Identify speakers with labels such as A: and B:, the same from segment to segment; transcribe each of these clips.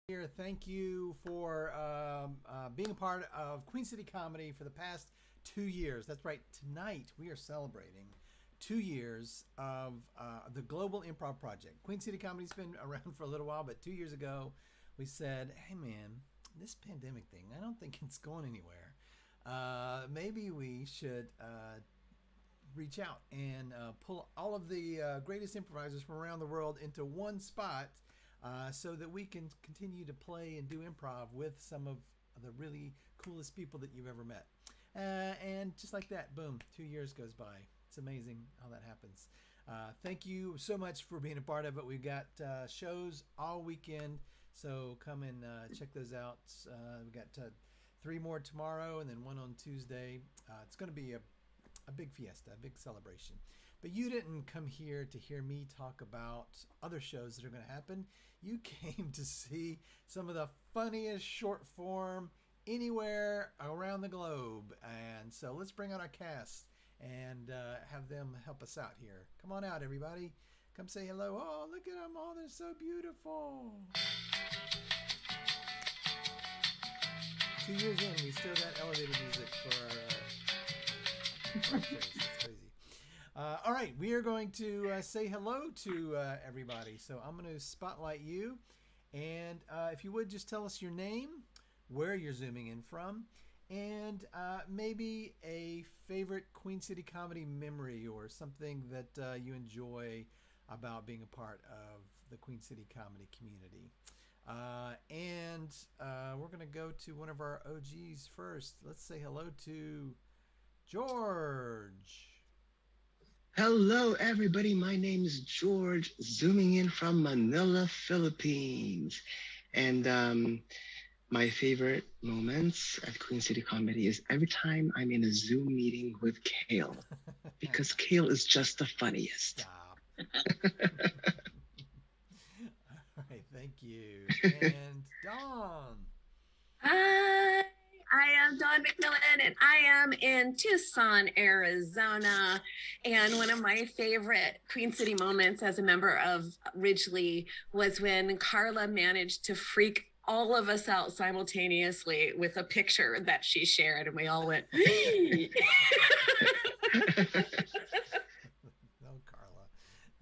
A: here. Thank you for being a part of Queen City Comedy for the past 2 years. That's right. Tonight we are celebrating 2 years of the Global Improv Project. Queen City Comedy's been around for a little while, but 2 years ago we said, hey man, this pandemic thing, I don't think it's going anywhere. Maybe we should reach out and pull all of the greatest improvisers from around the world into one spot so that we can continue to play and do improv with some of the really coolest people that you've ever met. And just like that, boom, 2 years goes by. It's amazing how that happens. Thank you so much for being a part of it. We've got shows all weekend, so come and check those out. We've got 3 more tomorrow and then 1 on Tuesday. It's going to be a big fiesta, a big celebration. But you didn't come here to hear me talk about other shows that are going to happen. You came to see some of the funniest short form anywhere around the globe. And so let's bring on our cast and have them help us out here. Come on out, everybody. Come say hello. Oh, look at them all. They're so beautiful. 2 years in, we still got elevator music for our shows. It's crazy. All right, we are going to say hello to everybody. So I'm going to spotlight you. And if you would, just tell us your name, where you're zooming in from, and maybe a favorite Queen City Comedy memory or something that you enjoy about being a part of the Queen City Comedy community. And we're going to go to one of our OGs first. Let's say hello to George.
B: Hello, everybody. My name is George, zooming in from Manila, Philippines. And my favorite moments at Queen City Comedy is every time I'm in a Zoom meeting with Kale, because Kale is just the funniest.
A: Stop. All right, thank you. And Dawn.
C: Hi, I am Dawn McMillan, and I am in Tucson, Arizona. And one of my favorite Queen City moments as a member of Ridgely was when Carla managed to freak all of us out simultaneously with a picture that she shared, and we all went,
A: No, Carla.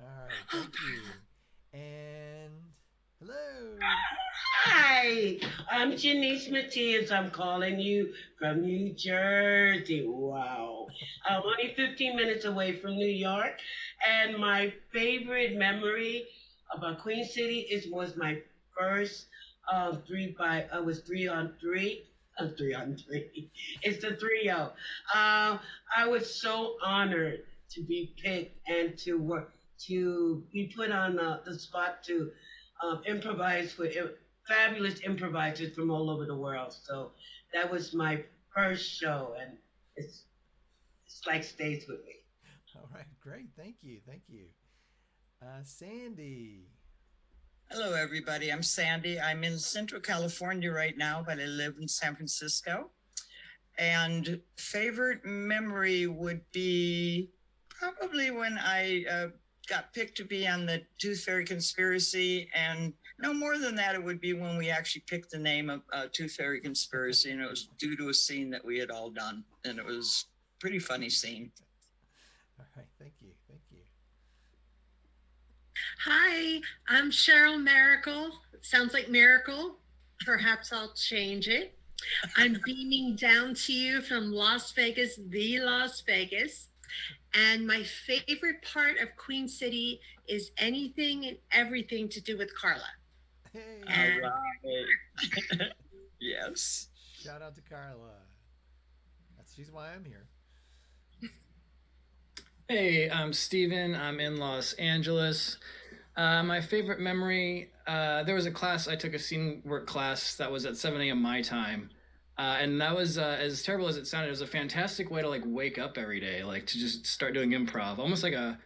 A: All right, thank you. And hello.
D: Hi, I'm Janice Matias. I'm calling you from New Jersey. Wow. I'm only 15 minutes away from New York. And my favorite memory about Queen City was my first was 3-on-3. 3-on-3. It's the 3-0. I was so honored to be picked and to be put on the spot to improvise with fabulous improvisers from all over the world. So that was my first show, and it's like stays with me.
A: All right, great. Thank you. Sandy.
E: Hello, everybody. I'm Sandy. I'm in Central California right now, but I live in San Francisco. And favorite memory would be probably when I got picked to be on the Tooth Fairy Conspiracy. And no more than that, it would be when we actually picked the name of Tooth Fairy Conspiracy. And it was due to a scene that we had all done. And it was a pretty funny scene.
A: All right, thank you.
F: Hi, I'm Cheryl Miracle. Sounds like miracle. Perhaps I'll change it. I'm beaming down to you from Las Vegas, the Las Vegas. And my favorite part of Queen City is anything and everything to do with Carla.
A: Hey.
E: All right. Yes.
A: Shout out to Carla. She's why I'm here.
G: Hey, I'm Steven. I'm in Los Angeles. My favorite memory, there was a class, I took a scene work class that was at 7 a.m. my time. And that was, as terrible as it sounded, it was a fantastic way to like wake up every day, like to just start doing improv, almost like a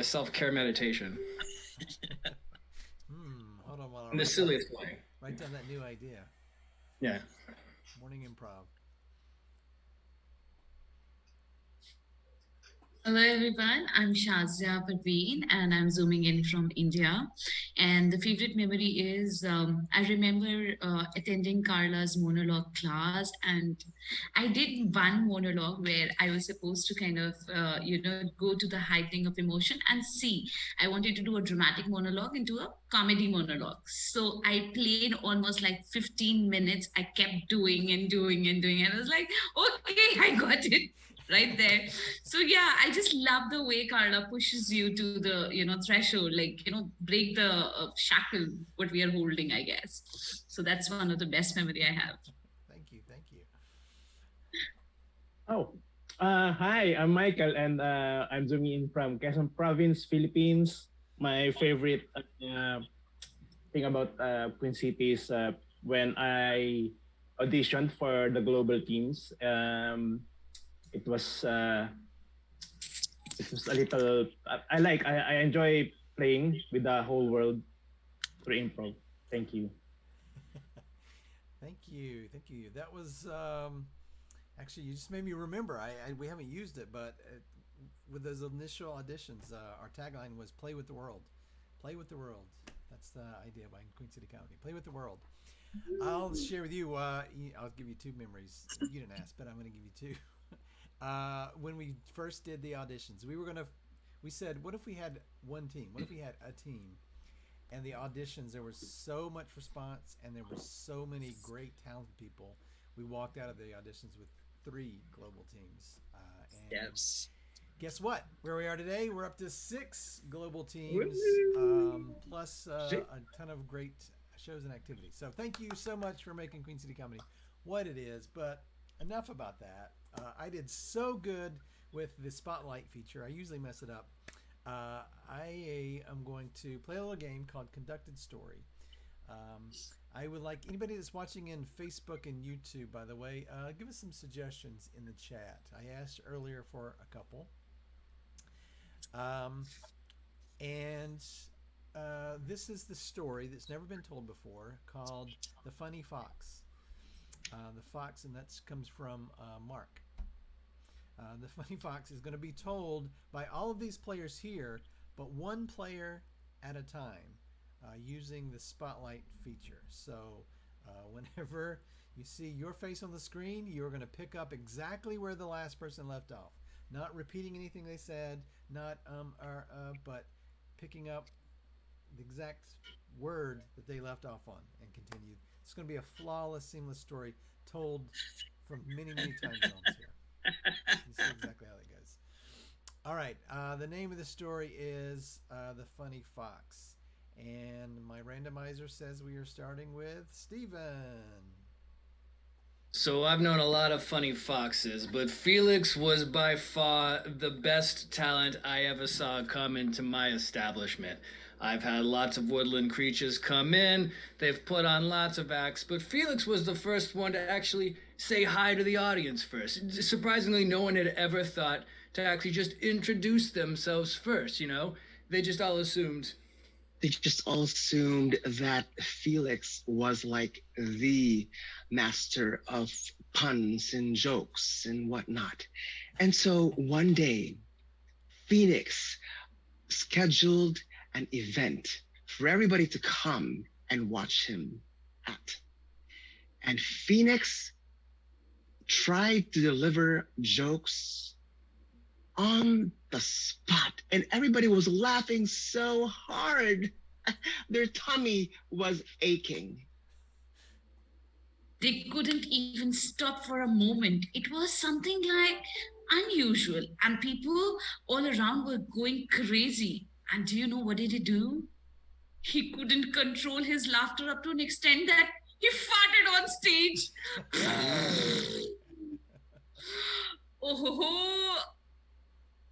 G: self-care meditation.
A: Hold on while I
G: In the silliest way.
A: write down that new idea.
G: Yeah.
A: Morning improv.
H: Hello everyone, I'm Shazia Parveen and I'm zooming in from India. And the favorite memory is I remember attending Carla's monologue class, and I did one monologue where I was supposed to kind of, go to the heightening of emotion and see. I wanted to do a dramatic monologue into a comedy monologue. So I played almost like 15 minutes. I kept doing and doing and doing. And I was like, okay, I got it right there. So yeah, I just love the way Carla pushes you to the threshold, like break the shackle what we are holding, I guess. So that's one of the best memory I have.
A: Thank you, thank you.
I: Oh, hi, I'm Michael, and I'm zooming in from Quezon Province, Philippines. My favorite thing about Queen City is when I auditioned for the global teams. It was a little. I enjoy playing with the whole world through improv. Thank you.
A: Thank you, thank you. That was actually, you just made me remember. We haven't used it, but with those initial auditions, our tagline was "Play with the world." Play with the world. That's the idea behind Queen City Comedy. Play with the world. I'll share with you. I'll give you two memories. You didn't ask, but I'm going to give you two. When we first did the auditions, we said, what if we had one team? What if we had a team? And the auditions, there was so much response, and there were so many great, talented people. We walked out of the auditions with 3 global teams. And
E: Yes.
A: guess what? Where we are today, we're up to 6 global teams, plus a ton of great shows and activities. So thank you so much for making Queen City Comedy what it is. But enough about that. I did so good with the spotlight feature. I usually mess it up. I am going to play a little game called Conducted Story. I would like anybody that's watching in Facebook and YouTube, by the way, give us some suggestions in the chat. I asked earlier for a couple. This is the story that's never been told before, called The Funny Fox. The fox, and that comes from Mark. The Funny Fox is going to be told by all of these players here, but one player at a time, using the spotlight feature. So whenever you see your face on the screen, you're going to pick up exactly where the last person left off. Not repeating anything they said, not but picking up the exact word that they left off on and continue. It's going to be a flawless, seamless story told from many, many time zones here. You see exactly how that goes. All right. The name of the story is The Funny Fox. And my randomizer says we are starting with Steven.
G: So I've known a lot of funny foxes, but Felix was by far the best talent I ever saw come into my establishment. I've had lots of woodland creatures come in, they've put on lots of acts, but Felix was the first one to actually say hi to the audience first. Surprisingly, no one had ever thought to actually just introduce themselves first, They just all assumed.
B: They just all assumed that Felix was like the master of puns and jokes and whatnot. And so one day, Phoenix scheduled an event for everybody to come and watch him at. And Phoenix tried to deliver jokes on the spot, and everybody was laughing so hard. Their tummy was aching.
H: They couldn't even stop for a moment. It was something like unusual, and people all around were going crazy. And do you know what did he do? He couldn't control his laughter up to an extent that he farted on stage.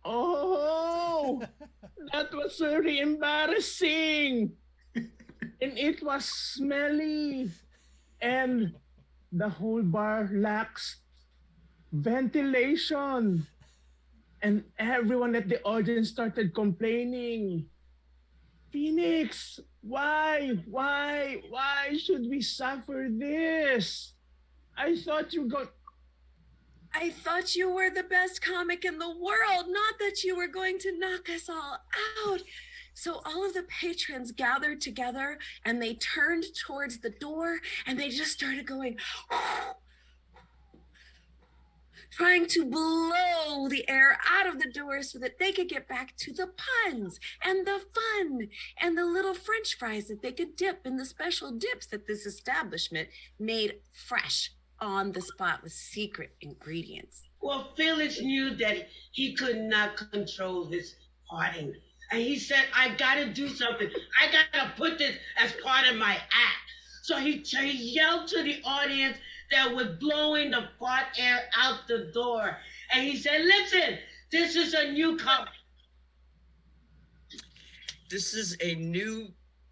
I: Oh, that was very embarrassing. And it was smelly. And the whole bar lacks ventilation. And everyone at the audience started complaining. Phoenix, why should we suffer this? I thought
C: I thought you were the best comic in the world, not that you were going to knock us all out. So all of the patrons gathered together and they turned towards the door and they just started going, trying to blow the air out of the door so that they could get back to the puns and the fun and the little French fries that they could dip in the special dips that this establishment made fresh on the spot with secret ingredients.
D: Well, Felix knew that he could not control his farting. And he said, I gotta do something. I gotta put this as part of my act. So he yelled to the audience that was blowing the fart air out the door. And he said, listen, this is a new
E: This is a new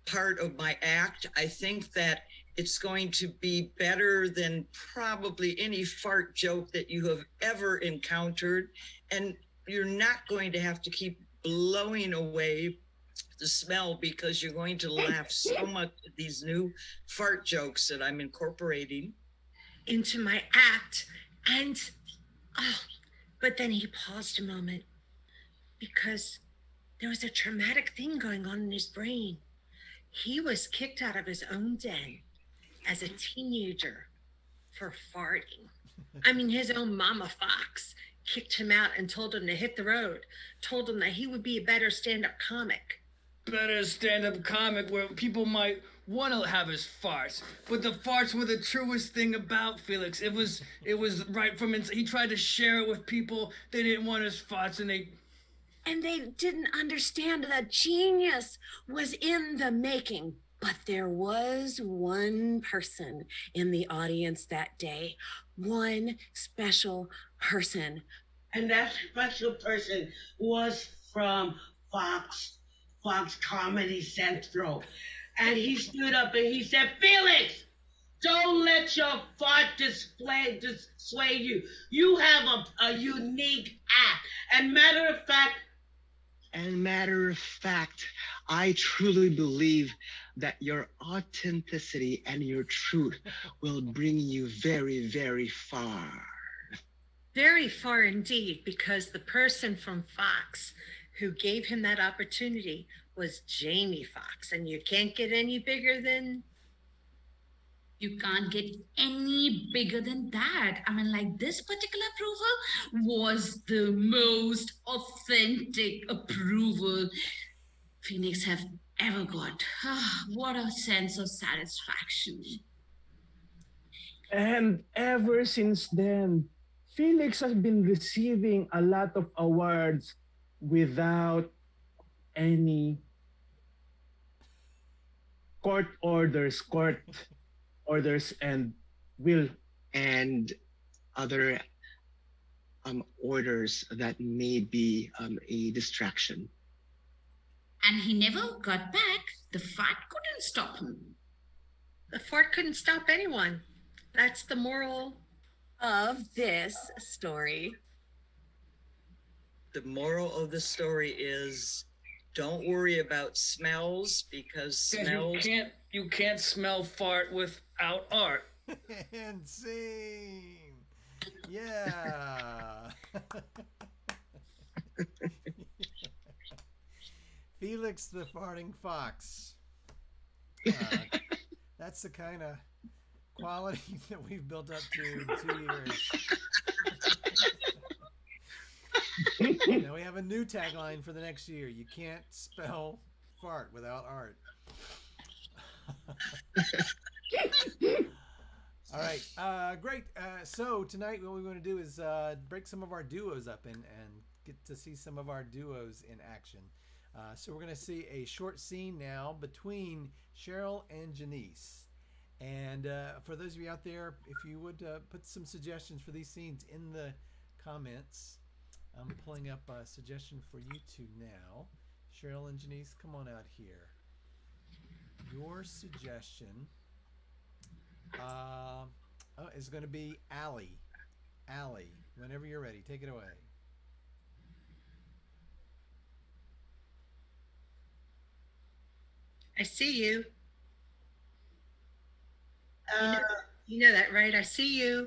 E: part of my act. I think that it's going to be better than probably any fart joke that you have ever encountered. And you're not going to have to keep blowing away the smell because you're going to laugh so much at these new fart jokes that I'm incorporating
F: into my act. But then he paused a moment because there was a traumatic thing going on in his brain. He was kicked out of his own den as a teenager for farting. I mean, his own mama fox kicked him out and told him to hit the road, told him that he would be a better stand-up comic.
G: Better stand-up comic where people might want to have his farts, but the farts were the truest thing about Felix. It was right from inside. He tried to share it with people. They didn't want his farts, and
C: they didn't understand that genius was in the making. But there was one person in the audience that day, one special person.
D: And that special person was from Fox Comedy Central. And he stood up and he said, Felix, don't let your fart sway you. You have a unique act. And matter of fact, I truly believe that your authenticity and your truth will bring you very, very far.
F: Very far indeed, because the person from Fox who gave him that opportunity was Jamie Foxx, and you can't get any bigger than...
H: You can't get any bigger than that. I mean, like, this particular approval was the most authentic approval Phoenix have ever got. What a sense of satisfaction.
I: And ever since then, Felix has been receiving a lot of awards without any court orders and will
B: and other orders that may be a distraction.
H: And he never got back. The fart couldn't stop him.
F: The fart couldn't stop anyone. That's the moral
C: of this story.
E: The moral of the story is don't worry about smells because smells...
G: You can't smell fart without art.
A: And scene. Yeah. Felix the Farting Fox. That's the kind of quality that we've built up to in 2 years. Now we have a new tagline for the next year. You can't spell fart without art. All right, great. So tonight what we're going to do is break some of our duos up and get to see some of our duos in action. So we're going to see a short scene now between Cheryl and Janice. And for those of you out there, if you would put some suggestions for these scenes in the comments. I'm pulling up a suggestion for you two now. Cheryl and Janice, come on out here. Your suggestion is going to be Allie. Allie, whenever you're ready, take it away.
F: I see you. You know that, right? I see you.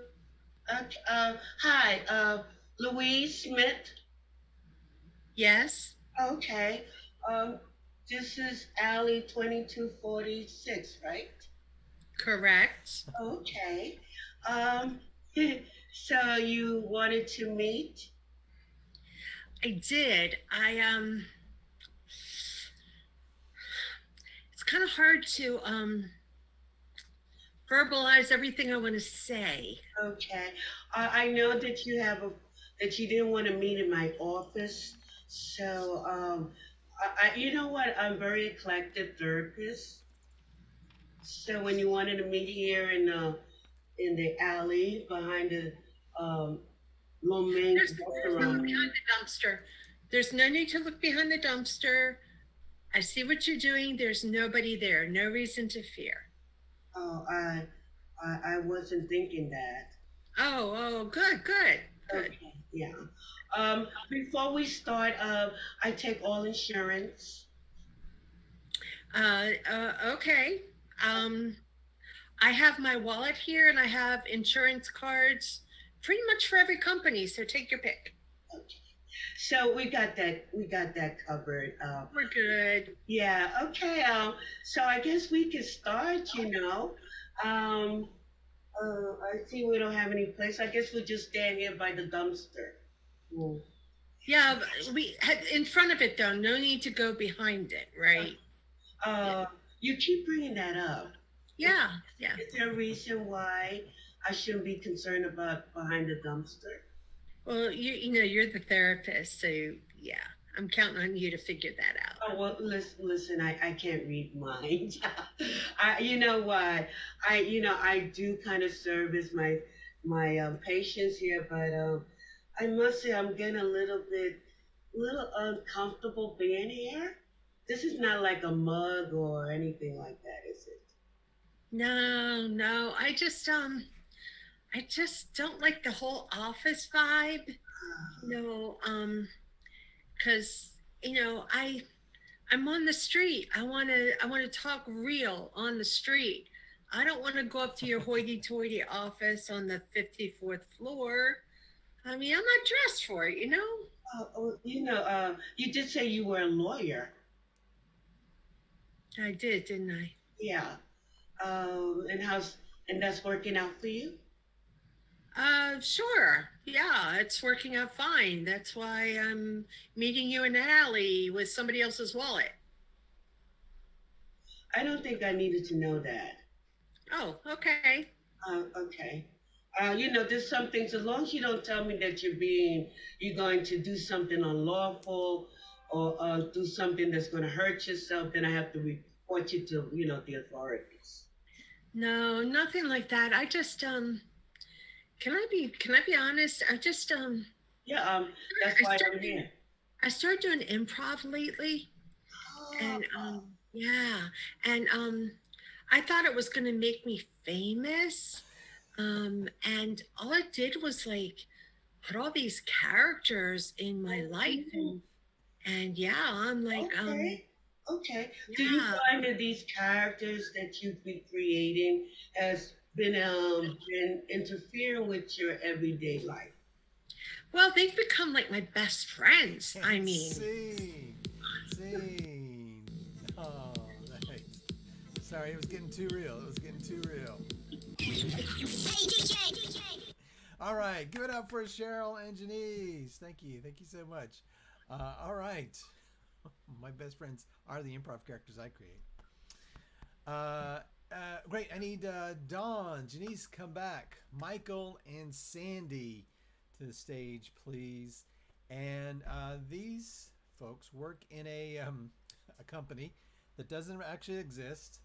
D: Hi, Louise Smith.
F: Yes,
D: Okay. Um, this is Alley 2246, right?
F: correct.
D: Okay. Um, so you wanted to meet?
F: I did. It's kind of hard to verbalize everything I want to say.
D: Okay. I know that that you didn't want to meet in my office. So, you know what? I'm very eclectic therapist. So when you wanted to meet here in the alley behind the um, Romaine
F: There's no
D: restaurant.
F: behind the dumpster. There's no need to look behind the dumpster. I see what you're doing. There's nobody there. No reason to fear.
D: Oh, I wasn't thinking that.
F: Oh, good, good, good.
D: Okay, yeah. Before we start, I take all insurance.
F: Okay. Um, I have my wallet here and I have insurance cards pretty much for every company. So take your pick.
D: Okay. So we got that. We got that covered.
F: We're good.
D: Yeah. Okay. So I guess we can start. You know. Um. I see we don't have any place. I guess we'll just stand here by the dumpster. Mm.
F: Yeah, we had in front of it though. No need to go behind it, right?
D: You keep bringing that up.
F: Yeah, yeah.
D: Is there a reason why I shouldn't be concerned about behind the dumpster?
F: Well, you know, you're the therapist, so yeah, I'm counting on you to figure that out.
D: Oh well, listen. I can't read minds. You know what? I do kind of service my patients here, but I must say I'm getting a little uncomfortable being here. This is not like a mug or anything like that, is it?
F: No, I just don't like the whole office vibe. No, because you know, I'm on the street. I want to talk real on the street. I don't want to go up to your hoity-toity office on the 54th floor. I mean, I'm not dressed for it, you know?
D: You did say you were a lawyer.
F: I did, didn't I?
D: Yeah. And that's working out for you?
F: Sure. Yeah, it's working out fine. That's why I'm meeting you in the alley with somebody else's wallet.
D: I don't think I needed to know that.
F: Oh, okay.
D: Okay. There's some things, as long as you don't tell me that you're going to do something unlawful or do something that's going to hurt yourself, then I have to report you to, the authorities.
F: No, nothing like that. I just can I be honest? I just
D: Yeah, that's why I'm here.
F: I started doing improv lately. And yeah, and I thought it was going to make me famous. And all it did was like put all these characters in my life and yeah, I'm like
D: Okay.
F: Yeah.
D: Do you find that these characters that you've been creating has been interfering with your everyday life?
F: Well, they've become like my best friends. I mean,
A: Scene. Oh, nice. Sorry, it was getting too real. All right, give it up for Cheryl and Janice. Thank you so much. All right, my best friends are the improv characters I create. Great. I need Dawn, Janice, come back. Michael and Sandy to the stage, please. And these folks work in a company that doesn't actually exist.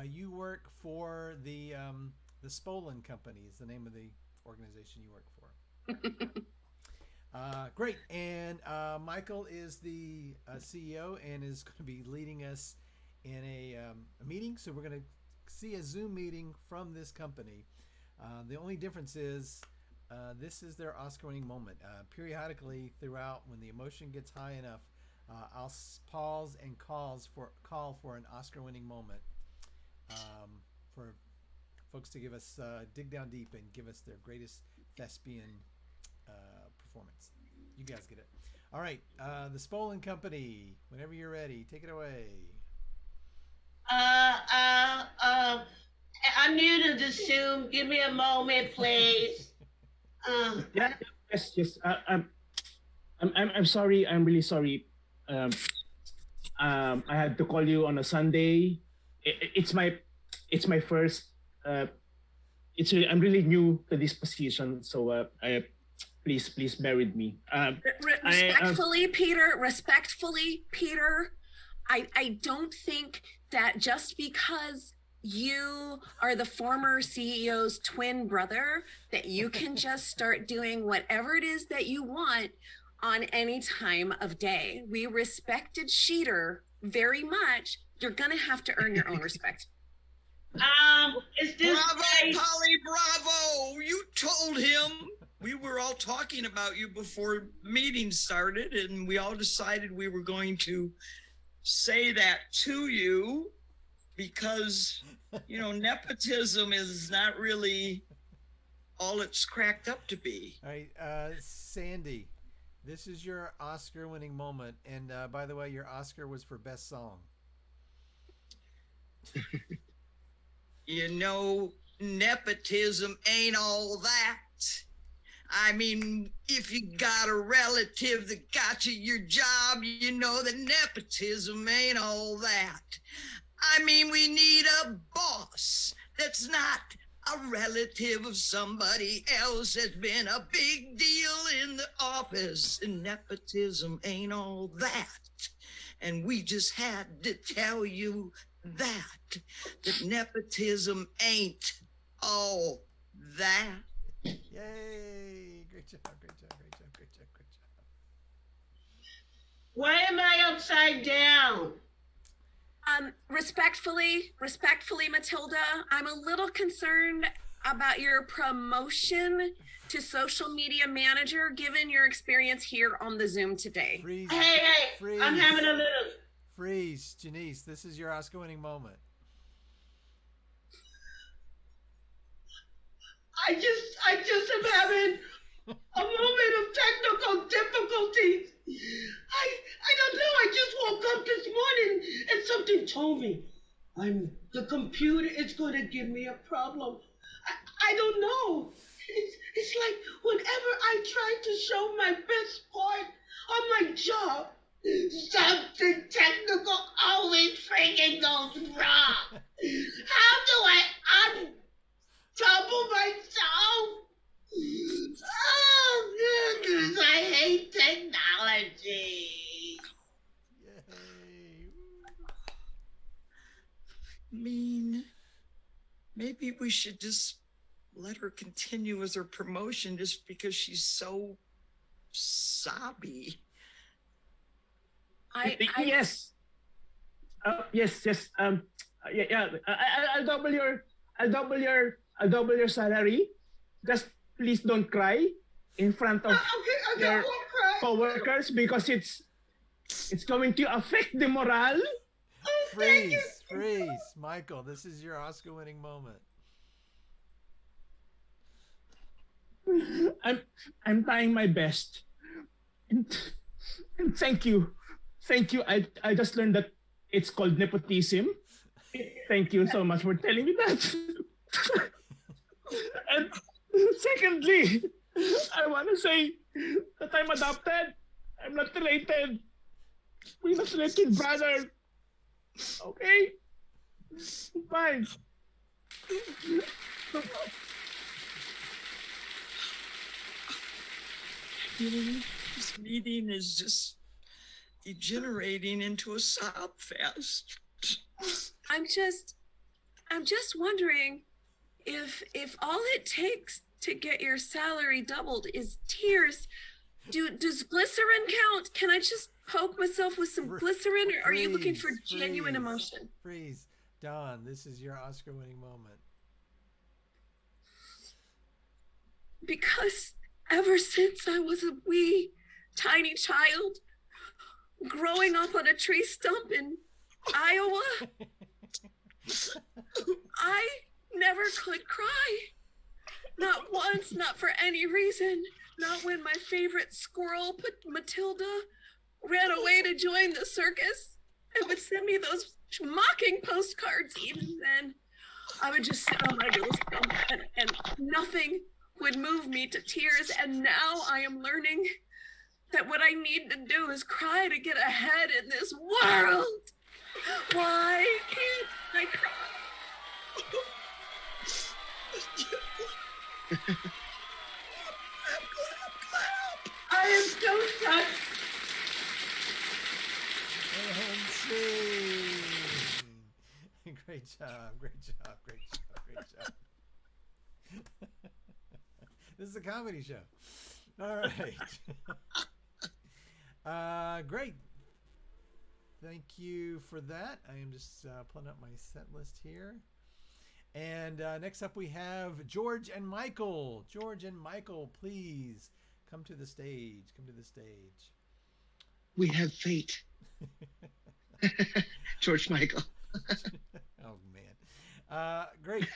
A: You work for the Spolin Company is the name of the organization you work for. Great. And Michael is the CEO and is going to be leading us in a meeting. So we're going to see a Zoom meeting from this company. The only difference is this is their Oscar-winning moment. Periodically throughout, when the emotion gets high enough, I'll pause and call for an Oscar-winning moment for folks to give us dig down deep and give us their greatest thespian performance. You guys get it. All right, the Spolin Company. Whenever you're ready, take it away.
D: I'm new to the Zoom. Give me a moment, please.
I: Yeah. Yes. I'm sorry. I'm really sorry. I had to call you on a Sunday. It's my first. I'm really new to this position, so please bear with me.
C: Respectfully, Peter, I don't think that just because you are the former CEO's twin brother that you can just start doing whatever it is that you want on any time of day. We respected Sheeter very much. You're gonna have to earn your own respect.
D: Is this
E: Bravo,
D: right?
E: Polly, bravo! You told him. We were all talking about you before the meeting started, and we all decided we were going to say that to you because, nepotism is not really all it's cracked up to be.
A: All right, Sandy, this is your Oscar-winning moment, and by the way, your Oscar was for Best Song.
E: Nepotism ain't all that. I mean, if you got a relative that got you your job, you know that nepotism ain't all that. I mean, we need a boss that's not a relative of somebody else that's been a big deal in the office. And nepotism ain't all that. And we just had to tell you that nepotism ain't all that.
A: Yay! Great job.
D: Why am I upside down?
C: Respectfully, Matilda, I'm a little concerned about your promotion to social media manager, given your experience here on the Zoom today.
A: Freeze.
D: Hey,
A: Freeze.
D: I'm having a little...
A: Freeze, Janice, this is your Oscar-winning moment.
D: I just am having a moment of technical difficulties. I don't know. I just woke up this morning and something told me the computer is going to give me a problem. I don't know. It's like whenever I try to show my best part on my job, something technical always freaking goes wrong. How do I untouble myself? Oh, goodness, I hate technology.
A: Yay.
E: I mean, maybe we should just let her continue with her promotion just because she's so sobby.
I: Yes. Yes. I'll double your salary. Just please don't cry in front of your coworkers because it's going to affect the morale.
A: Freeze. Michael, this is your Oscar-winning moment.
I: I'm trying my best. And thank you. I just learned that it's called nepotism. Thank you so much for telling me that. And secondly, I want to say that I'm adopted. I'm not related. We're not related, brother. Okay? Bye.
E: This meeting is just degenerating into a sob fest.
C: I'm just wondering if all it takes to get your salary doubled is tears. Does glycerin count? Can I just poke myself with some glycerin, or are you looking for genuine emotion?
A: Freeze. Dawn, this is your Oscar-winning moment.
C: Because ever since I was a wee tiny child growing up on a tree stump in Iowa, I never could cry. Not once, not for any reason. Not when my favorite squirrel, Matilda, ran away to join the circus and would send me those mocking postcards. Even then, I would just sit on my little stump and nothing would move me to tears. And now I am learning that what I need to do is cry to get ahead in this world. Why can't I cry?
D: I am so touched.
A: Great job, great job, great job, great job. This is a comedy show. All right. Great. Thank you for that. I am just pulling up my set list here. And next up we have George and Michael. George and Michael, please come to the stage. Come to the stage.
B: We have fate. George Michael.
A: Oh, man. Great.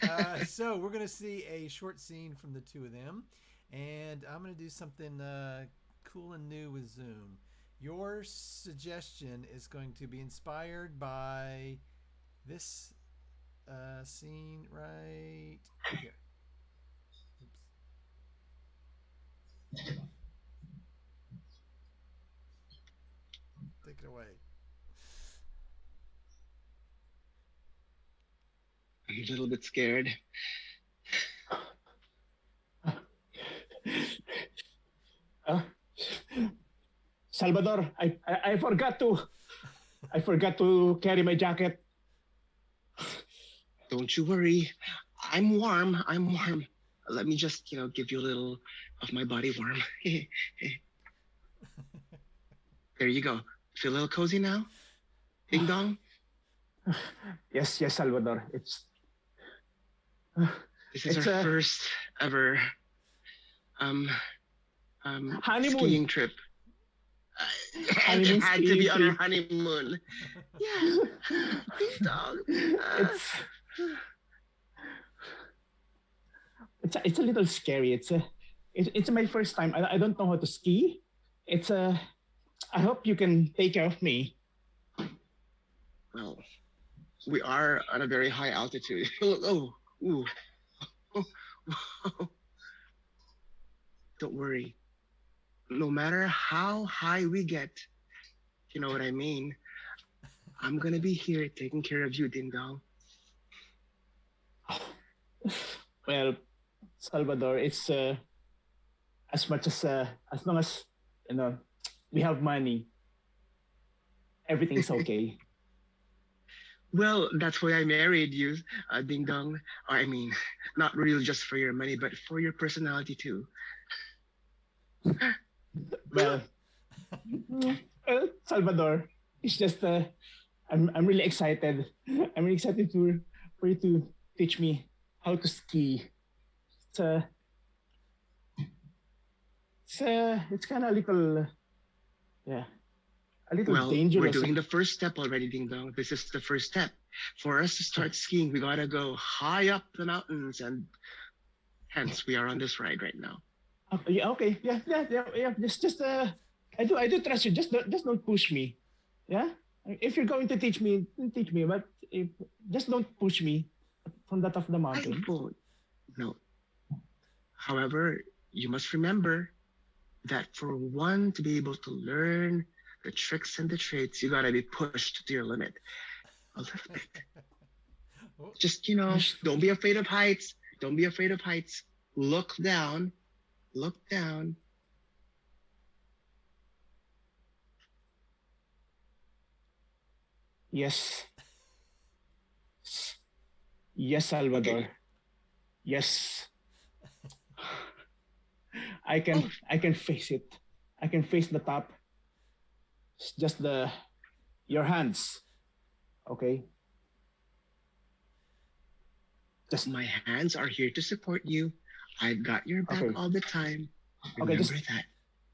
A: So we're going to see a short scene from the two of them. And I'm going to do something cool and new with Zoom. Your suggestion is going to be inspired by this scene right here. Oops. Take it away.
B: I'm a little bit scared.
I: Salvador, I forgot to carry my jacket.
B: Don't you worry. I'm warm. Let me just, give you a little of my body warm. There you go. Feel a little cozy now? Ding dong?
I: Yes, Salvador.
B: This is our first ever
I: honeymoon
B: skiing trip. It had to be on our honeymoon. Yeah. Ding dong.
I: It's a little scary. It's my first time. I don't know how to ski. I hope you can take care of me.
B: Well, we are on a very high altitude. Oh. Don't worry. No matter how high we get, you know what I mean, I'm gonna be here taking care of you, Ding Dong.
I: Well, Salvador, it's as long as we have money, everything's okay.
B: Well, that's why I married you, Ding Dong. I mean, not really just for your money, but for your personality too.
I: Well, Salvador, it's just I'm really excited. I'm really excited for you to teach me how to ski. It's kind of a little dangerous.
B: We're doing the first step already, Ding Dong. This is the first step. For us to start skiing, we gotta go high up the mountains, and hence we are on this ride right now.
I: Okay. Yeah. Just I do trust you. Just don't push me. Yeah. If you're going to teach me, teach me. But just don't push me from the top of the mountain.
B: I won't. No. However, you must remember that for one to be able to learn the tricks and the traits, you gotta be pushed to your limit a little bit. Just don't be afraid of heights. Don't be afraid of heights. Look down. Look down.
I: Yes, Salvador.
B: Okay.
I: Yes. I can face it. I can face the top. It's just your hands. Okay.
B: Just my hands are here to support you. I've got your back all the time. Remember that.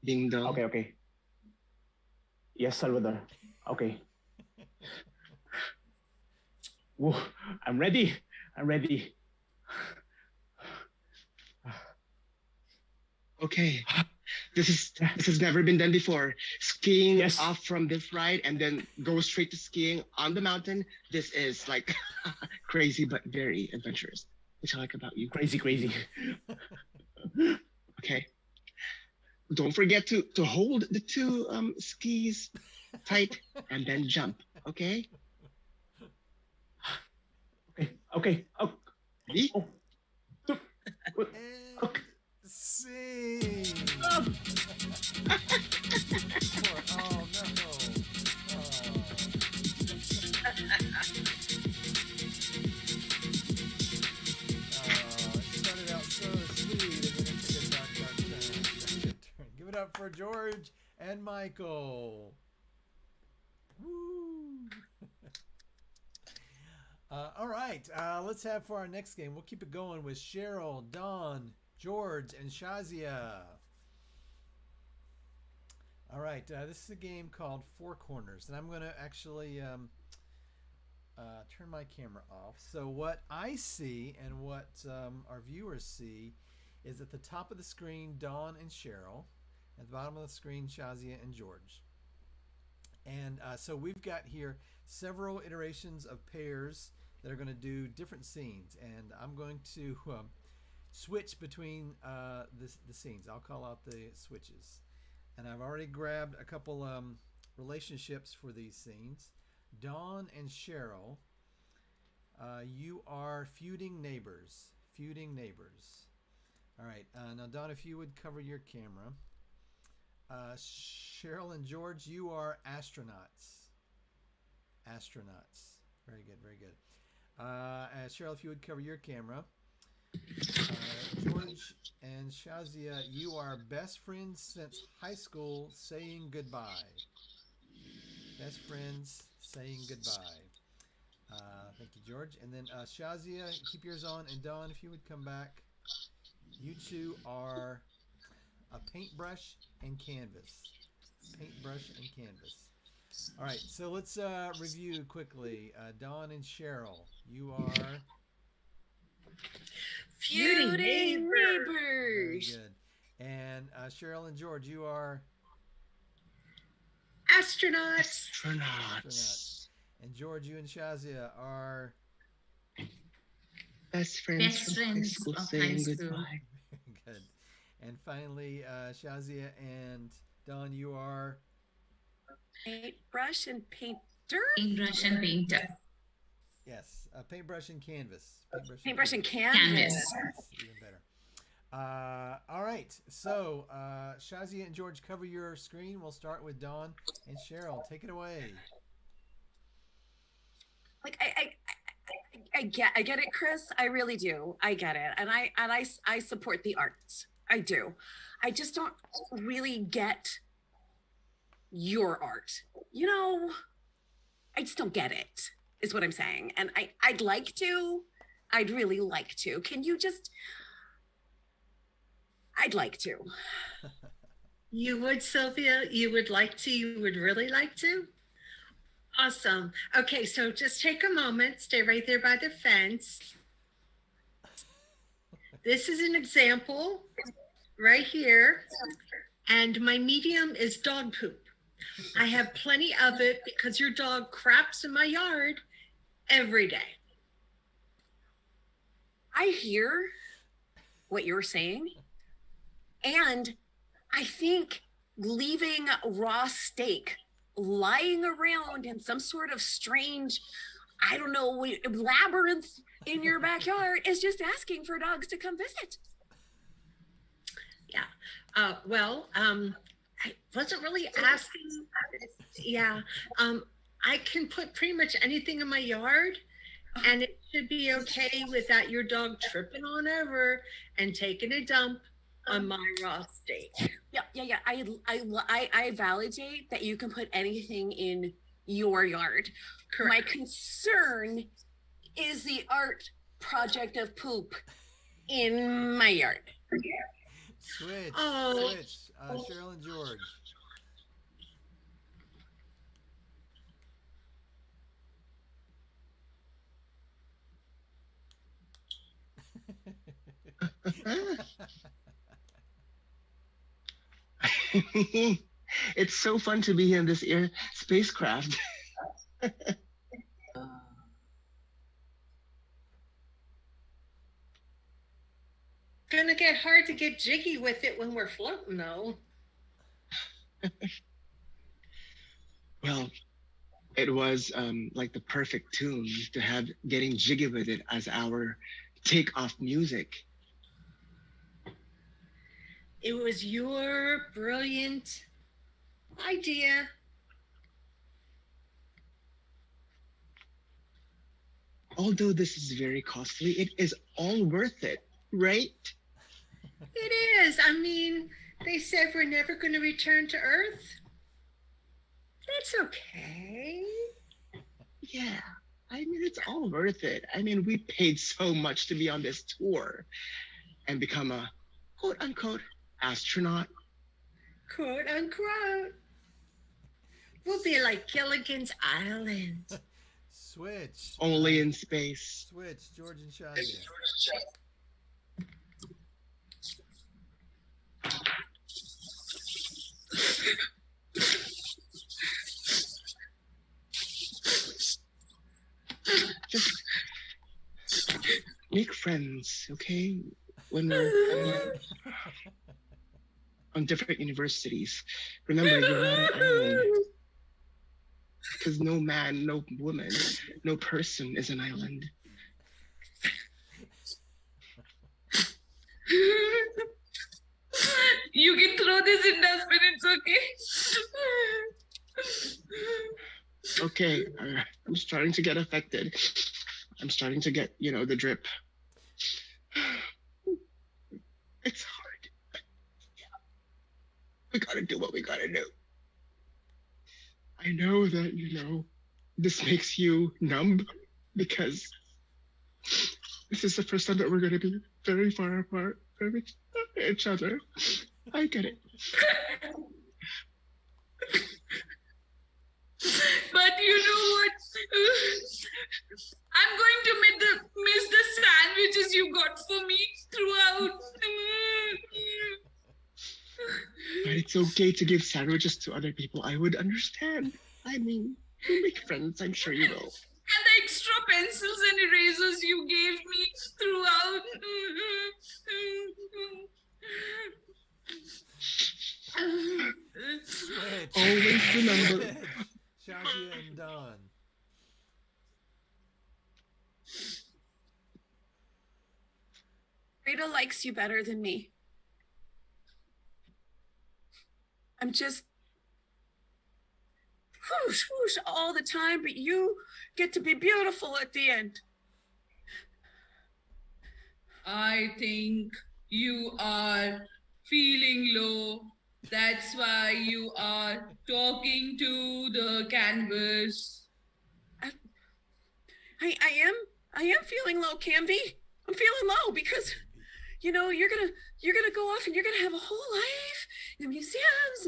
B: Ding dong.
I: Okay. Yes, Salvador. Okay. Whoa, I'm ready.
B: Okay. This has never been done before. Skiing
I: Yes.
B: off from this ride and then go straight to skiing on the mountain. This is like crazy but very adventurous, which I like about you.
I: Crazy, crazy.
B: Okay. Don't forget to hold the two skis tight and then jump. Okay.
I: Okay. Oh,
B: Ready?
I: oh.
A: And sing. Oh no. It started out so sweet and then it took a dark turn. Give it up for George and Michael. Woo. All right, let's have for our next game. We'll keep it going with Cheryl, Dawn, George, and Shazia. All right, this is a game called Four Corners, and I'm going to actually turn my camera off. So what I see and what our viewers see is at the top of the screen, Dawn and Cheryl. At the bottom of the screen, Shazia and George. And so we've got here several iterations of pairs that are going to do different scenes, and I'm going to switch between the scenes. I'll call out the switches, and I've already grabbed a couple relationships for these scenes. Dawn and Cheryl, you are feuding neighbors. All right, now Dawn, if you would cover your camera. Cheryl and George, you are astronauts. Very good. Cheryl, if you would cover your camera. George and Shazia, you are best friends since high school saying goodbye. Best friends saying goodbye. Thank you, George. And then Shazia, keep yours on. And Dawn, if you would come back. You two are a paintbrush and canvas. All right, so let's review quickly. Dawn and Cheryl, you are
C: Feuding
A: very
C: neighbors.
A: good. And Cheryl and George, you are
B: Astronauts.
A: And George, you and Shazia are
B: Best friends from high school saying goodbye.
A: very good. And finally, Shazia and Dawn, you are
C: Paintbrush and painter.
H: Paintbrush and painter.
A: yes, paintbrush and canvas.
C: Paintbrush and canvas.
A: Even better. All right, so Shazia and George, cover your screen. We'll start with Dawn and Cheryl. Take it away.
C: Like I get it, Chris. I really do. I get it, and I support the arts. I do. I just don't really get your art. You know, I just don't get it. Is what I'm saying, and I'd like to. I'd really like to. Can you just? I'd like to.
F: You would, Sylvia? You would like to? You would really like to? Awesome. Okay, so just take a moment. Stay right there by the fence. This is an example right here. And my medium is dog poop. I have plenty of it because your dog craps in my yard every day.
C: I hear what you're saying. And I think leaving raw steak lying around in some sort of strange, I don't know, labyrinth in your backyard is just asking for dogs to come visit.
F: Yeah. I wasn't really asking. Yeah. I can put pretty much anything in my yard and it should be okay without your dog tripping on over and taking a dump on my raw steak.
C: Yeah. I validate that you can put anything in your yard.
F: Correct.
C: My concern is the art project of poop in my yard.
A: Switch.
F: Oh.
A: Cheryl and George.
B: It's so fun to be in this air spacecraft.
F: Gonna get hard to get jiggy with it when we're floating, though.
B: Well, it was like the perfect tune to have getting jiggy with it as our takeoff music.
F: It was your brilliant idea.
B: Although this is very costly, it is all worth it, right?
F: It is. I mean, they said we're never going to return to Earth. That's okay.
B: Yeah, I mean, it's all worth it. I mean, we paid so much to be on this tour and become a quote unquote astronaut.
F: Quote unquote. We'll be like Gilligan's Island.
A: Switch.
B: Only in space.
A: Switch, George and Shazia.
B: Just make friends, okay? When we're on different universities. Remember, you're not an island. Because no man, no woman, no person is an island.
H: You can throw this in dustbin, it's okay.
B: Okay, I'm starting to get affected. I'm starting to get, the drip. It's hard. But yeah, we gotta do what we gotta do. I know that, this makes you numb because this is the first time that we're gonna be very far apart from each other. I get it.
H: But you know what? I'm going to miss the sandwiches you got for me throughout.
B: But it's okay to give sandwiches to other people. I would understand. I mean, you make friends, I'm sure you will.
H: And the extra pencils and erasers you gave me throughout.
A: Switch.
B: Always remember.
A: Shazia and Don.
C: Rita likes you better than me. I'm just whoosh, whoosh all the time, but you get to be beautiful at the end.
H: I think you are feeling low. That's why you are talking to the canvas.
C: I am feeling low, Canby. I'm feeling low because you're gonna go off and you're gonna have a whole life in museums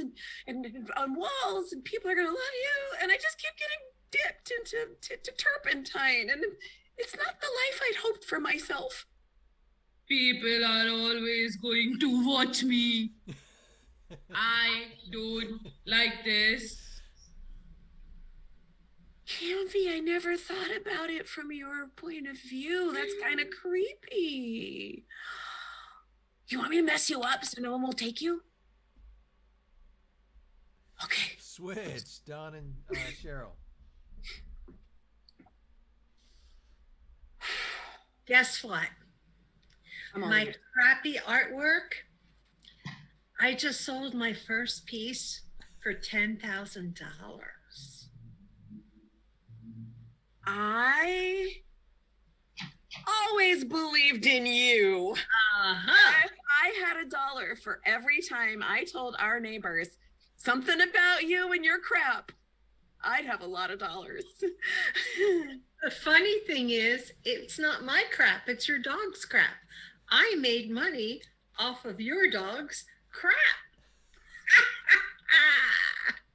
C: and on walls, and people are gonna love you, and I just keep getting dipped into turpentine, and it's not the life I'd hoped for myself.
H: People are always going to watch me. I don't like this.
C: Canvy, I never thought about it from your point of view. That's kind of creepy. You want me to mess you up so no one will take you? Okay.
A: Switch, Don and Cheryl.
F: Guess what? My crappy artwork, I just sold my first piece for $10,000.
C: I always believed in you. If I had $1 for every time I told our neighbors something about you and your crap, I'd have a lot of dollars.
F: The funny thing is, it's not my crap, it's your dog's crap. I made money off of your dog's crap.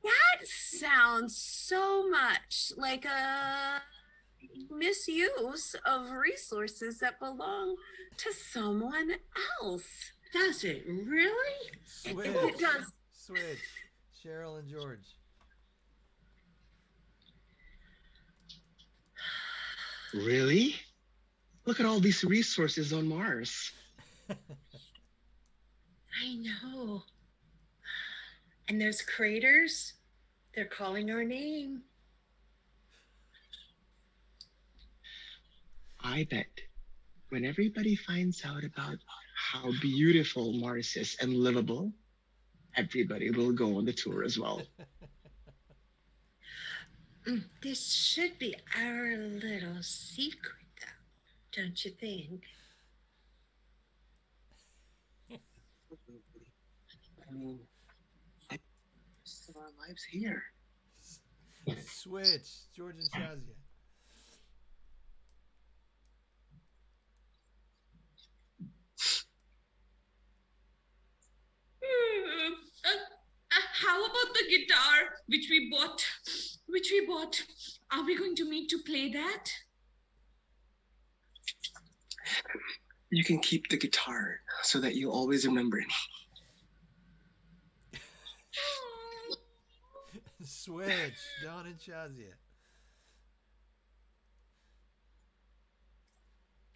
C: That sounds so much like a misuse of resources that belong to someone else.
F: Does it really?
A: Switch.
C: It does.
A: Switch. Cheryl and George.
B: Really? Look at all these resources on Mars.
F: I know. And those craters, they're calling our name.
B: I bet when everybody finds out about how beautiful Mars is and livable, everybody will go on the tour as well.
F: This should be our little secret, though, don't you think?
B: I mean, most of our lives here.
A: Switch. George and Shazia.
H: How about the guitar which we bought? Are we going to meet to play that?
B: You can keep the guitar so that you always remember me.
A: Switch. Dawn and Shazia.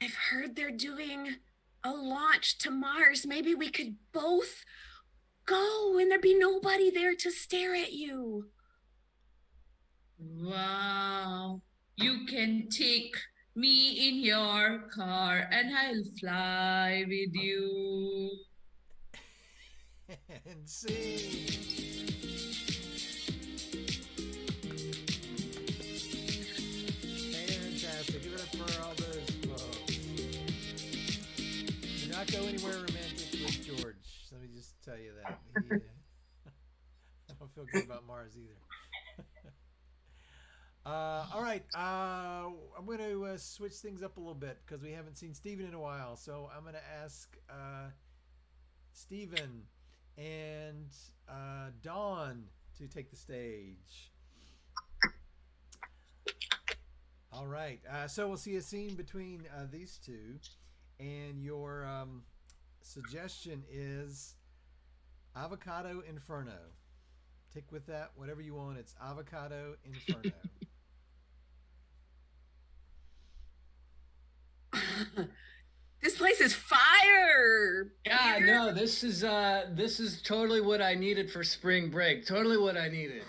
C: I've heard they're doing a launch to Mars. Maybe we could both go and there'd be nobody there to stare at you.
H: Wow. You can take me in your car and I'll fly with you.
A: And sing. Fantastic. Give it up for all those folks. Do not go anywhere romantic with George. Let me just tell you that. I don't feel good about Mars either. All right. I'm going to switch things up a little bit because we haven't seen Steven in a while. So I'm going to ask Steven and Dawn to take the stage. All right. So we'll see a scene between these two. And your suggestion is Avocado Inferno. Take with that whatever you want. It's Avocado Inferno.
C: This place is fire.
G: Yeah, no, this is totally what I needed for spring break. Totally what I needed.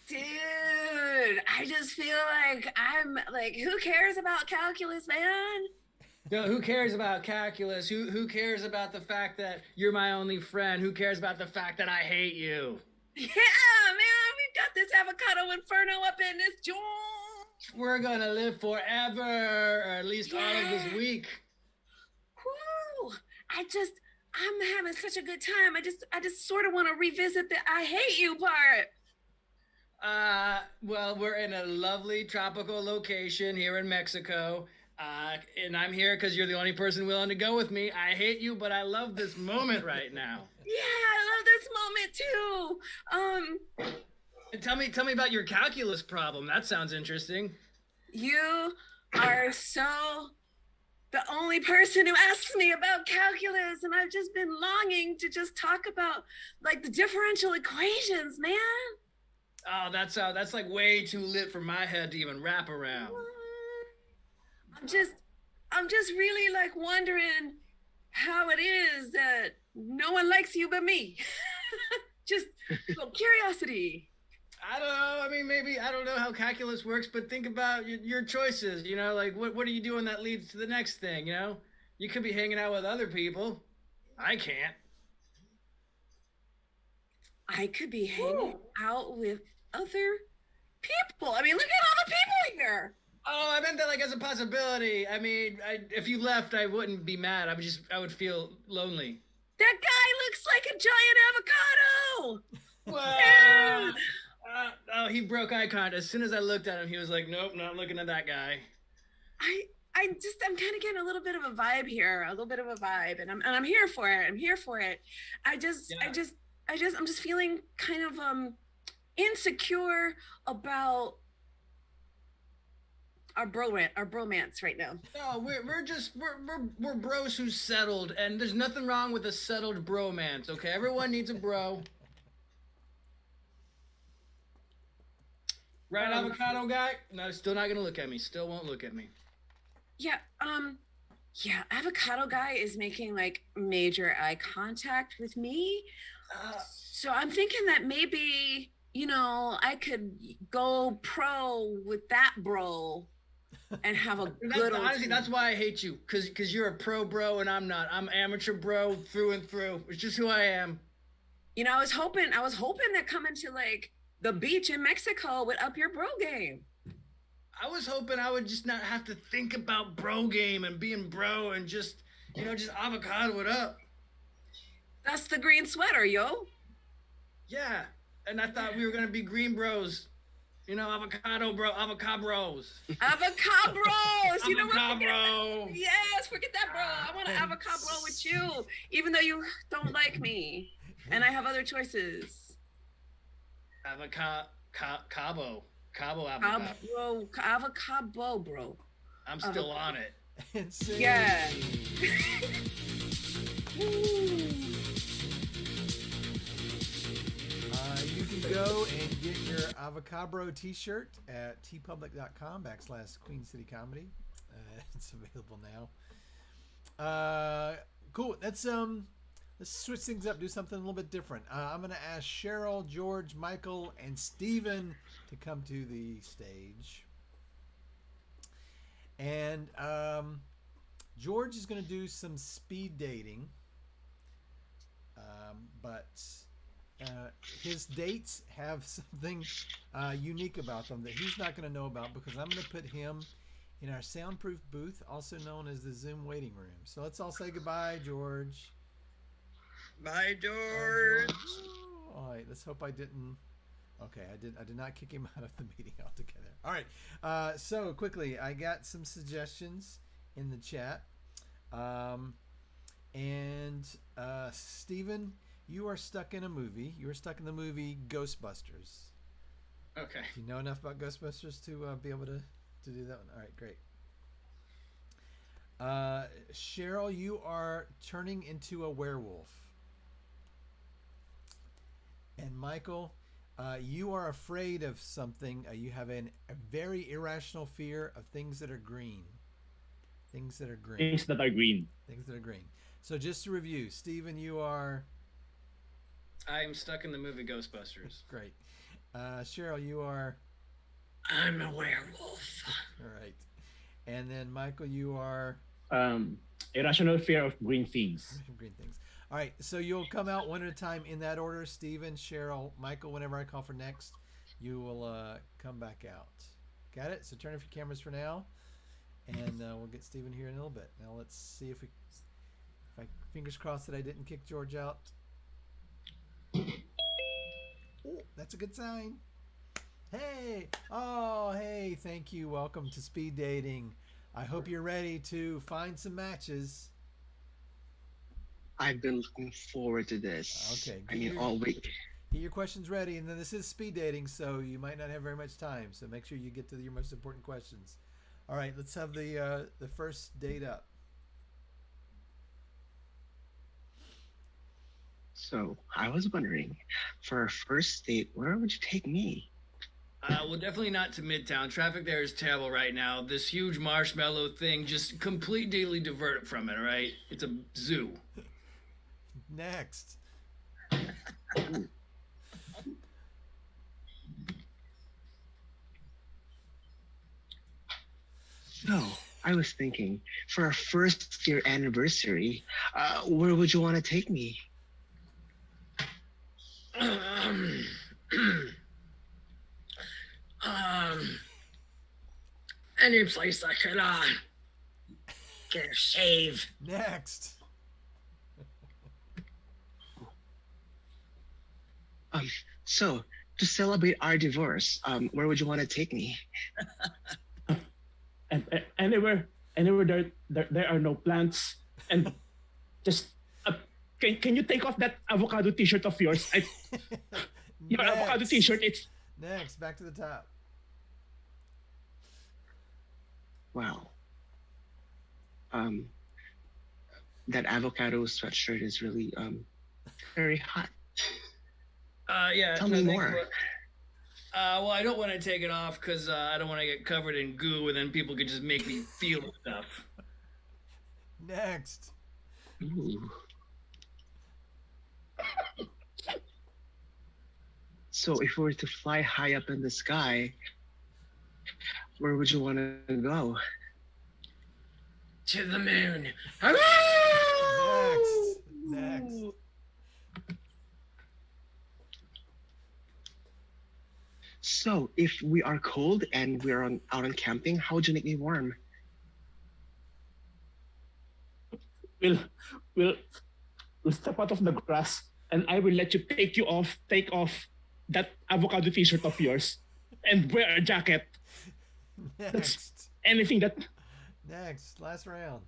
C: Dude, I just feel like I'm like, who cares about calculus, man?
G: No, who cares about calculus? Who cares about the fact that you're my only friend? Who cares about the fact that I hate you?
C: Yeah, man, we've got this avocado inferno up in this joint.
G: We're gonna live forever, or at least all of this week.
C: Woo! I'm having such a good time. I just sort of want to revisit the I hate you part.
G: Well, we're in a lovely tropical location here in Mexico. And I'm here because you're the only person willing to go with me. I hate you, but I love this moment right now.
C: Yeah, I love this moment too.
G: Tell me about your calculus problem. That sounds interesting.
C: You are so the only person who asks me about calculus, and I've just been longing to just talk about like the differential equations, man.
G: Oh, that's like way too lit for my head to even wrap around.
C: I'm just really like wondering how it is that no one likes you but me. Just curiosity.
G: I don't know. I mean, maybe I don't know how calculus works, but think about your choices. You know, like what are you doing that leads to the next thing? You know, you could be hanging out with other people. I can't.
C: I could be hanging out with other people. I mean, look at all the people here.
G: Oh, I meant that like as a possibility. I mean, if you left, I wouldn't be mad. I would feel lonely.
C: That guy looks like a giant avocado.
G: Whoa. Oh, he broke eye contact. As soon as I looked at him, he was like, nope, not looking at that guy.
C: I'm kind of getting a little bit of a vibe here, a little bit of a vibe, and I'm here for it. I'm here for it. I'm just feeling kind of insecure about our bromance right now.
G: No, we're bros who settled, and there's nothing wrong with a settled bromance. Okay, everyone needs a bro. Right, avocado guy? No, still not gonna look at me. Still won't look at me.
C: Yeah, avocado guy is making like major eye contact with me. So I'm thinking that maybe, I could go pro with that bro and have a good old
G: honestly, that's why I hate you, because you're a pro bro and I'm not. I'm amateur bro through and through. It's just who I am.
C: I was hoping that coming to like the beach in Mexico would up your bro game.
G: I was hoping I would just not have to think about bro game and being bro and just avocado it up.
C: That's the green sweater, yo.
G: Yeah, and I thought we were gonna be green bros. Avocado bros.
C: Avocado bros.
G: Bro.
C: Yes, forget that, bro. I want an avocado bro with you, even though you don't like me, and I have other choices.
G: Cabo avocado.
C: Avocado, bro.
G: I'm still on it.
C: Yeah.
A: You can go and get your Avocabro t-shirt at tpublic.com/Queen City Comedy. It's available now. Cool. Let's switch things up. Do something a little bit different. I'm going to ask Cheryl, George, Michael, and Steven to come to the stage. And George is going to do some speed dating. But his dates have something unique about them that he's not going to know about, because I'm going to put him in our soundproof booth, also known as the Zoom waiting room. So let's all say goodbye, George.
E: Bye, George.
A: All right, let's hope I didn't. Okay, I did not kick him out of the meeting altogether. All right, so quickly, I got some suggestions in the chat. Steven, you are stuck in a movie. You are stuck in the movie Ghostbusters.
G: Okay.
A: Do you know enough about Ghostbusters to be able to do that one? All right, great. Cheryl, you are turning into a werewolf. And Michael, you are afraid of something. You have a very irrational fear of things that are green. Things that are green.
I: Things that are green.
A: Things that are green. So just to review, Steven, you are...
G: I'm stuck in the movie Ghostbusters.
A: Great. Cheryl, you are...
F: I'm a werewolf.
A: All right. And then Michael, you are...
I: Irrational fear of green things.
A: Green things. All right. So you'll come out one at a time in that order. Steven, Cheryl, Michael, whenever I call for next, you will come back out. Got it? So turn off your cameras for now. And we'll get Steven here in a little bit. Now let's see if I fingers crossed that I didn't kick George out. Oh, that's a good sign. Hey. Oh, hey. Thank you. Welcome to Speed Dating. I hope you're ready to find some matches.
B: I've been looking forward to this.
A: Okay.
B: All week.
A: Get your questions ready, and then this is speed dating, so you might not have very much time. So make sure you get to your most important questions. All right, let's have the first date up.
B: So I was wondering, for our first date, where would you take me?
G: Well, definitely not to Midtown. Traffic there is terrible right now. This huge marshmallow thing just completely divert from it, all right? It's a zoo.
A: Next.
B: No, I was thinking, for our first year anniversary, where would you want to take me?
F: Any place I could get a shave.
A: Next.
B: So to celebrate our divorce, where would you want to take me?
I: Anywhere there are no plants, and just can you take off that avocado t-shirt of yours? Your avocado t-shirt. It's
A: next. Back to the top.
B: wow. Um, that avocado sweatshirt is really very hot.
G: Yeah.
B: Tell
G: no,
B: me
G: thanks
B: more.
G: well, I don't want to take it off because I don't want to get covered in goo, and then people could just make me feel stuff.
A: Next.
B: Ooh. So if we were to fly high up in the sky, where would you want to go?
F: To the moon.
A: Next.
B: So if we are cold and we're out on camping, how would you make me warm?
I: We'll we'll step out of the grass, and I will let you take off that avocado t-shirt of yours, and wear a jacket.
A: Next.
I: Anything that.
A: Next. Last round.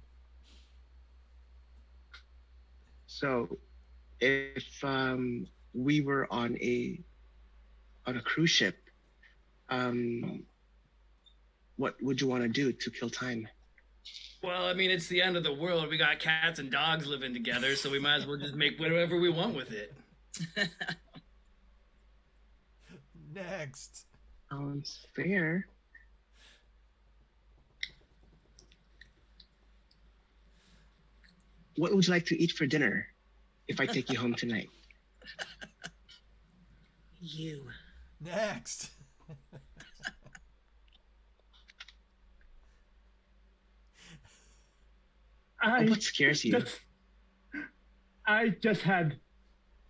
B: So if we were on a cruise ship, what would you want to do to kill time?
G: Well, I mean, it's the end of the world. We got cats and dogs living together, so we might as well just make whatever we want with it.
A: Next.
B: Sounds fair. What would you like to eat for dinner if I take you home tonight?
F: You.
A: Next.
B: What scares you?
I: I just had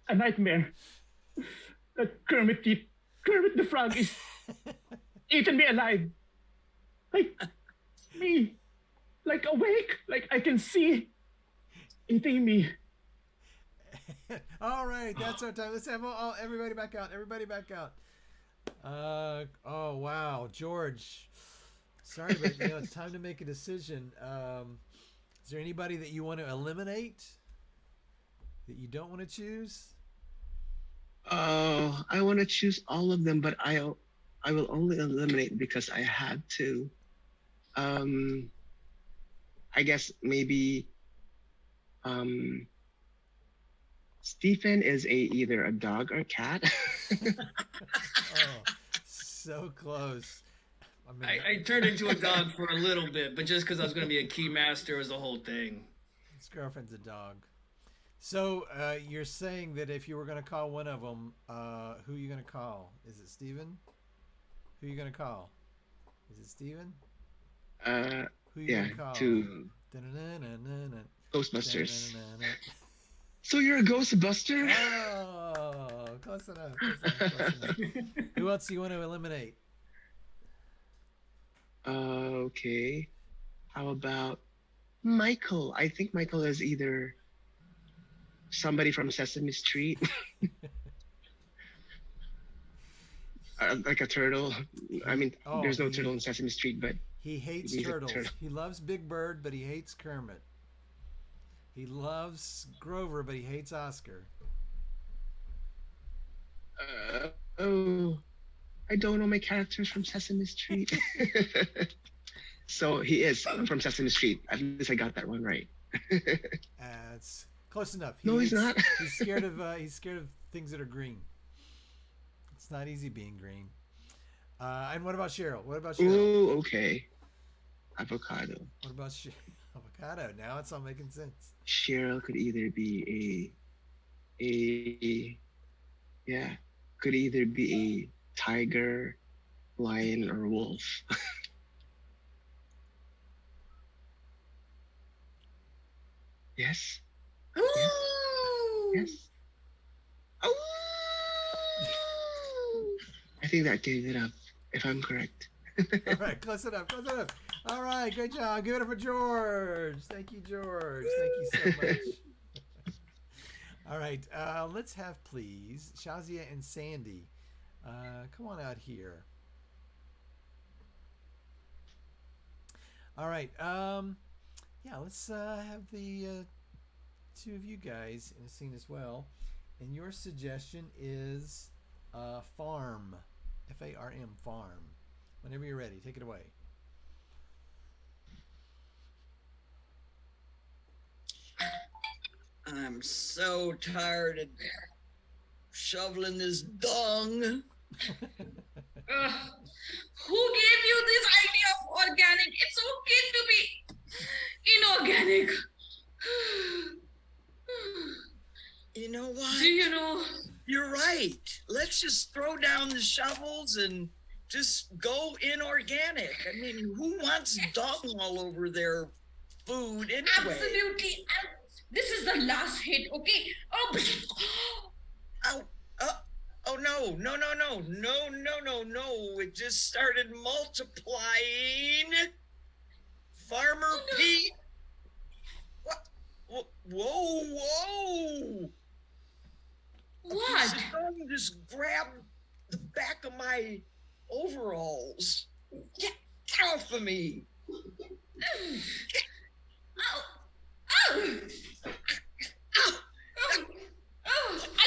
I: a nightmare that Kermit the Frog is eating me alive. Like me, like awake, like I can see eating me.
A: All right, that's our time. Let's have everybody back out. Everybody back out. Oh wow, George. Sorry, but it's time to make a decision. Is there anybody that you want to eliminate? That you don't want to choose?
B: Oh, I want to choose all of them, but I will only eliminate because I had to. I guess maybe Stephen is either a dog or a cat.
A: Oh, so close.
G: I turned into a dog for a little bit, but just because I was going to be a key master was the whole thing.
A: His girlfriend's a dog. So you're saying that if you were going to call one of them, who are you going to call? Is it Steven? Who are you going to call? Is it Steven? Who are you
B: Yeah,
A: going to call?
B: to Ghostbusters. So you're a Ghostbuster?
A: Oh, close enough. Close enough. Who else do you want to eliminate?
B: Okay. How about Michael? I think Michael is either somebody from Sesame Street, like a turtle. I mean, there's no turtle in Sesame Street, but
A: he hates turtles. He loves Big Bird, but he hates Kermit. He loves Grover, but he hates Oscar.
B: I don't know my characters from Sesame Street. So he is from Sesame Street. At least I got that one right.
A: It's close enough.
B: He's not.
A: He's scared of things that are green. It's not easy being green. And what about Cheryl?
B: Oh, okay. Avocado.
A: What about avocado? Now it's all making sense.
B: Cheryl could either be could either be a tiger, lion, or wolf. Yes. Yes. Oh. I think that gave it up, if I'm correct.
A: All right, close enough. All right, great job. Give it up for George. Thank you, George. Thank you so much. All right, let's have, please, Shazia and Sandy. Come on out here. All right. Yeah, let's have the two of you guys in a scene as well. And your suggestion is farm. F-A-R-M, farm. Whenever you're ready, take it away.
E: I'm so tired of shoveling this dung.
H: Who gave you this idea of organic? It's okay to be inorganic.
E: You know what?
H: Do you know?
E: You're right. Let's just throw down the shovels and just go inorganic. I mean, who wants dung all over their food anyway?
H: Absolutely. This is the last hit, okay?
E: Oh no. It just started multiplying. Farmer Pete. What? Whoa.
H: What?
E: Someone just grabbed the back of my overalls. Get off of me.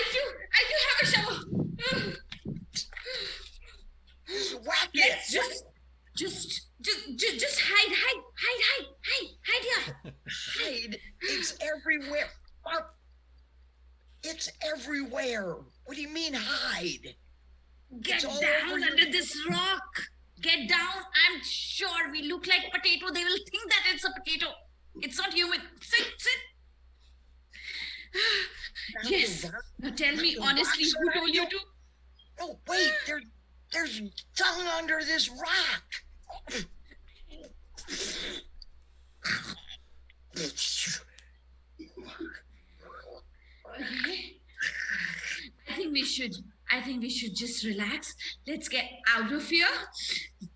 H: I do have a shovel.
E: Whack
H: Let's
E: it.
H: just hide here.
E: Hide. It's everywhere. It's everywhere. What do you mean hide?
H: Get down under this rock. Get down. I'm sure we look like potato. They will think that it's a potato. It's not human. Sit. Yes. Now tell me honestly, who told you to?
E: Oh, wait. There's dung under this rock.
H: Okay. I think we should just relax. Let's get out of here.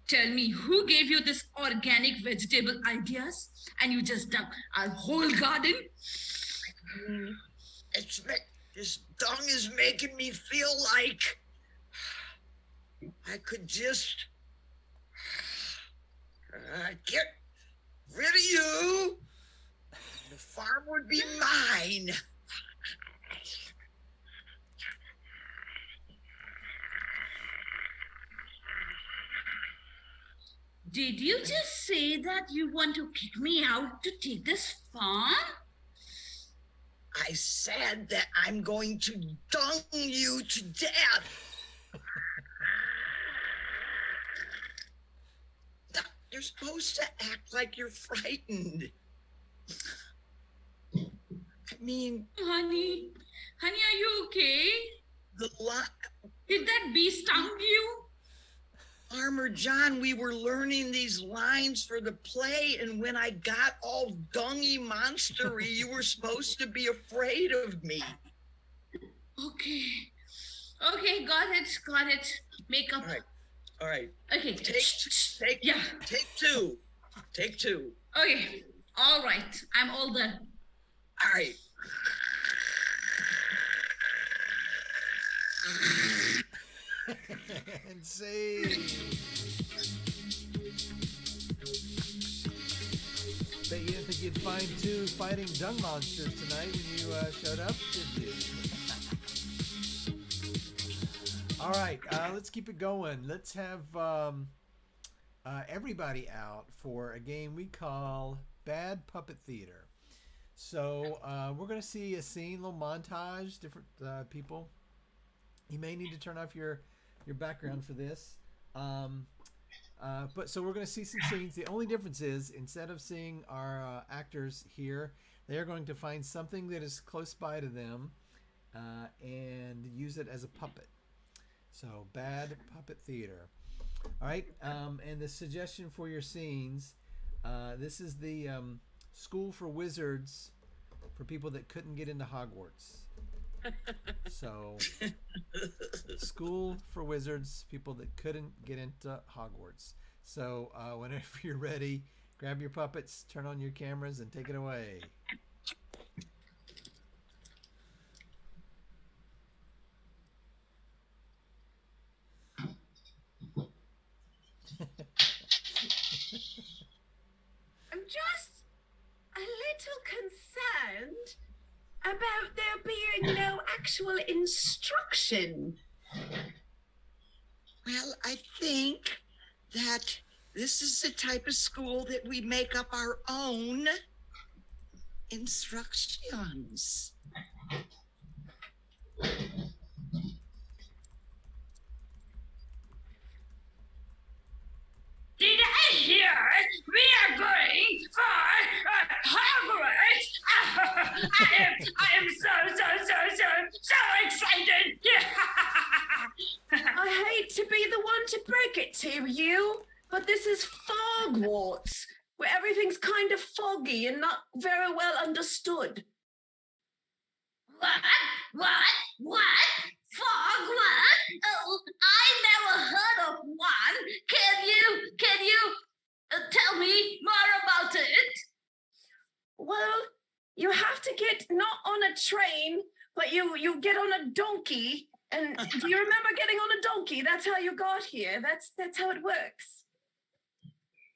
H: Tell me, who gave you this organic vegetable ideas? And you just dug our whole garden?
E: This dung is making me feel like I could just get rid of you. The farm would be mine.
H: Did you just say that you want to kick me out to take this farm?
E: I said that I'm going to dung you to death. You're supposed to act like you're frightened. I mean...
H: Honey, are you okay? Did that bee stung you?
E: Farmer John, we were learning these lines for the play, and when I got all dungy monstery, you were supposed to be afraid of me.
H: Okay, got it. Make up.
E: All right.
H: Okay.
E: Take two.
H: Okay, all right. I'm all done.
E: All right.
A: And see. Bet you didn't think you'd find two fighting dung monsters tonight when you showed up, did you? All right, let's keep it going. Let's have everybody out for a game we call Bad Puppet Theater. So we're going to see a scene, a little montage, different people. You may need to turn off your background for this. But so we're going to see some scenes. The only difference is instead of seeing our actors here, they're going to find something that is close by to them and use it as a puppet. So Bad Puppet Theater. All right. And the suggestion for your scenes, this is the School for Wizards for people that couldn't get into Hogwarts. So, School for Wizards, people that couldn't get into Hogwarts. So, whenever you're ready, grab your puppets, turn on your cameras, and take it away.
C: I'm just a little concerned about there being no actual instruction.
E: Well, I think that this is the type of school that we make up our own instructions.
J: Did I hear we are going for Hogwarts? I am so excited.
C: I hate to be the one to break it to you, but this is Hogwarts, where everything's kind of foggy and not very well understood.
J: What? Fog? What? Oh, I never heard of one. Can you tell me more about it?
C: Well, you have to get not on a train, but you get on a donkey. And do you remember getting on a donkey? That's how you got here. That's how it works.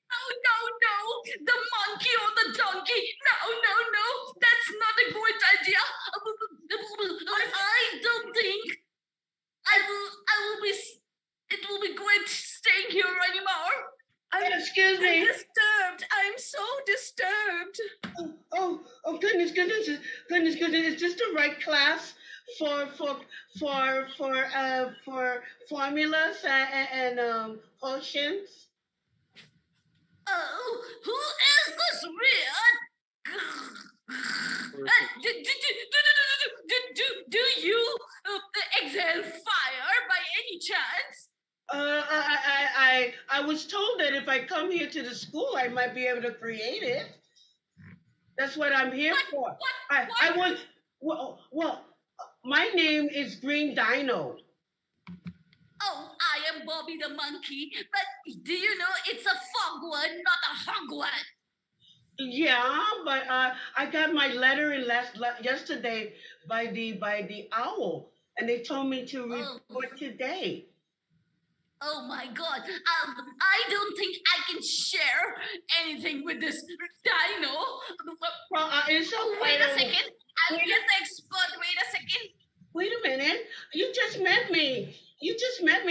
J: Oh, no, the monkey or the donkey. No, that's not a good idea. I don't think it will be great staying here anymore.
D: Excuse me.
C: I'm disturbed. I'm so disturbed.
D: Oh, goodness. Is this the right class for formulas and potions?
J: Oh, who is this weird? Do you exhale fire by any chance?
D: I was told that if I come here to the school, I might be able to create it. That's what I'm here for. Well, my name is Green Dino.
J: Oh, I am Bobby the monkey, but do you know it's a fogward, not a hogward?
D: Yeah, but I got my letter in yesterday by the owl, and they told me to report today.
J: Oh my God! I don't think I can share anything with this dino.
D: Well, it's okay.
J: Wait a second. I'll get the expert. Wait a second.
D: Wait a minute. You just met me.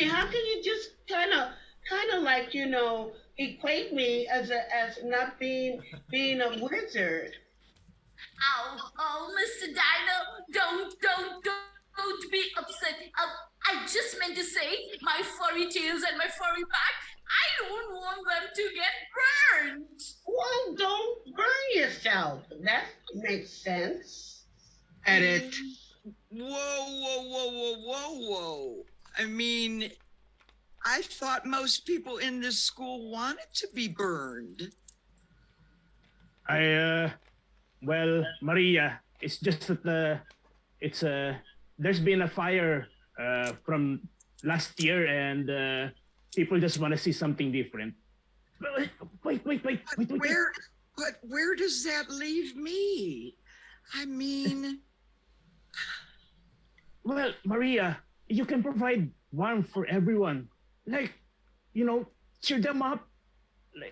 D: How can you just kind of like, equate me as not being a wizard?
J: Oh, Mr. Dino, don't be upset. I just meant to say my furry tails and my furry back. I don't want them to get burned.
D: Well, don't burn yourself. That makes sense.
B: Edit.
E: Whoa. I mean, I thought most people in this school wanted to be burned.
I: Well, Maria, it's just that there's been a fire from last year, and people just want to see something different. Wait.
E: Where does that leave me? I mean,
I: well, Maria, you can provide warmth for everyone. Like, cheer them up,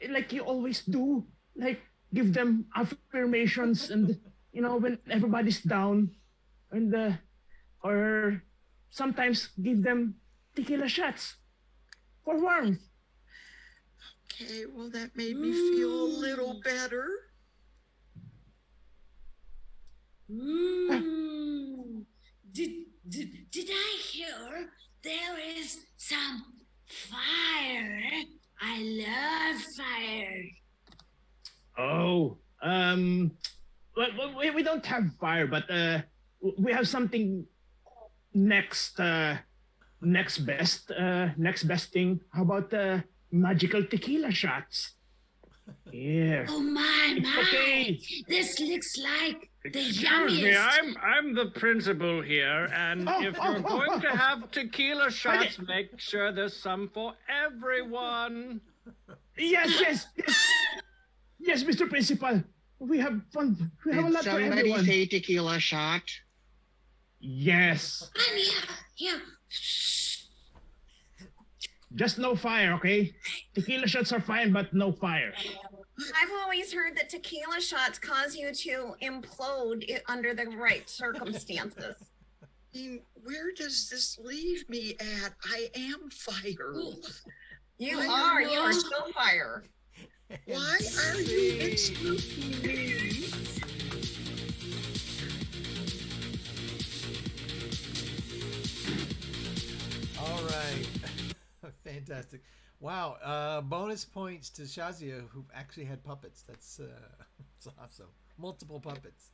I: like you always do. Like, give them affirmations, and when everybody's down, and or sometimes give them tequila shots for warmth.
E: Okay, well, that made me feel a little better.
J: Did I hear there is some fire? I love fire.
I: Oh, well, we don't have fire, but we have something next best thing. How about magical tequila shots? Yeah.
J: Oh my.
I: Okay.
J: This looks like the
G: Excuse me,
J: yummiest.
G: I'm the principal here, and if you're going to have tequila shots, make sure there's some for everyone.
I: Yes, Mr. Principal. We have fun. We have a
B: Did
I: lot for
B: somebody
I: everyone.
B: say tequila shot?
I: Yes.
J: Yeah.
I: Just no fire, okay? Tequila shots are fine, but no fire.
C: I've always heard that tequila shots cause you to implode under the right circumstances.
E: I mean, where does this leave me at? I am fire.
C: You are still fire.
E: Why are you excluding me?
A: right. Fantastic. Wow. Bonus points to Shazia, who actually had puppets. That's awesome. Multiple puppets.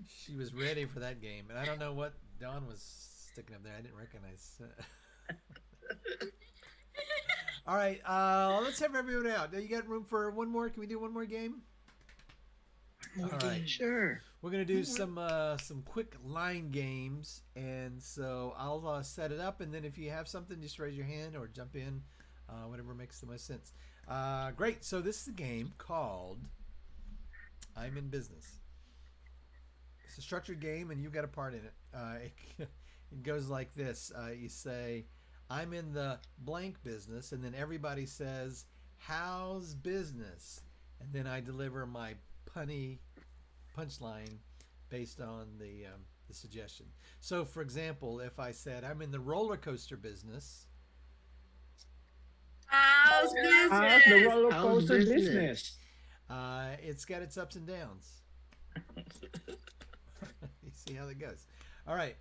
A: She was ready for that game. And I don't know what Dawn was sticking up there. I didn't recognize. All right. Let's have everyone out. You got room for one more? Can we do one more game? All right.
B: Sure.
A: We're gonna do some quick line games, and so I'll set it up, and then if you have something, just raise your hand or jump in, whatever makes the most sense. Great. So this is a game called I'm in Business. It's a structured game, and you've got a part in it. It goes like this. You say, I'm in the blank business, and then everybody says, how's business? And then I deliver my punny punchline based on the suggestion. So, for example, if I said, I'm in the roller coaster business.
C: How's business?
I: How's the roller coaster business?
A: It's got its ups and downs. You see how that goes. All right.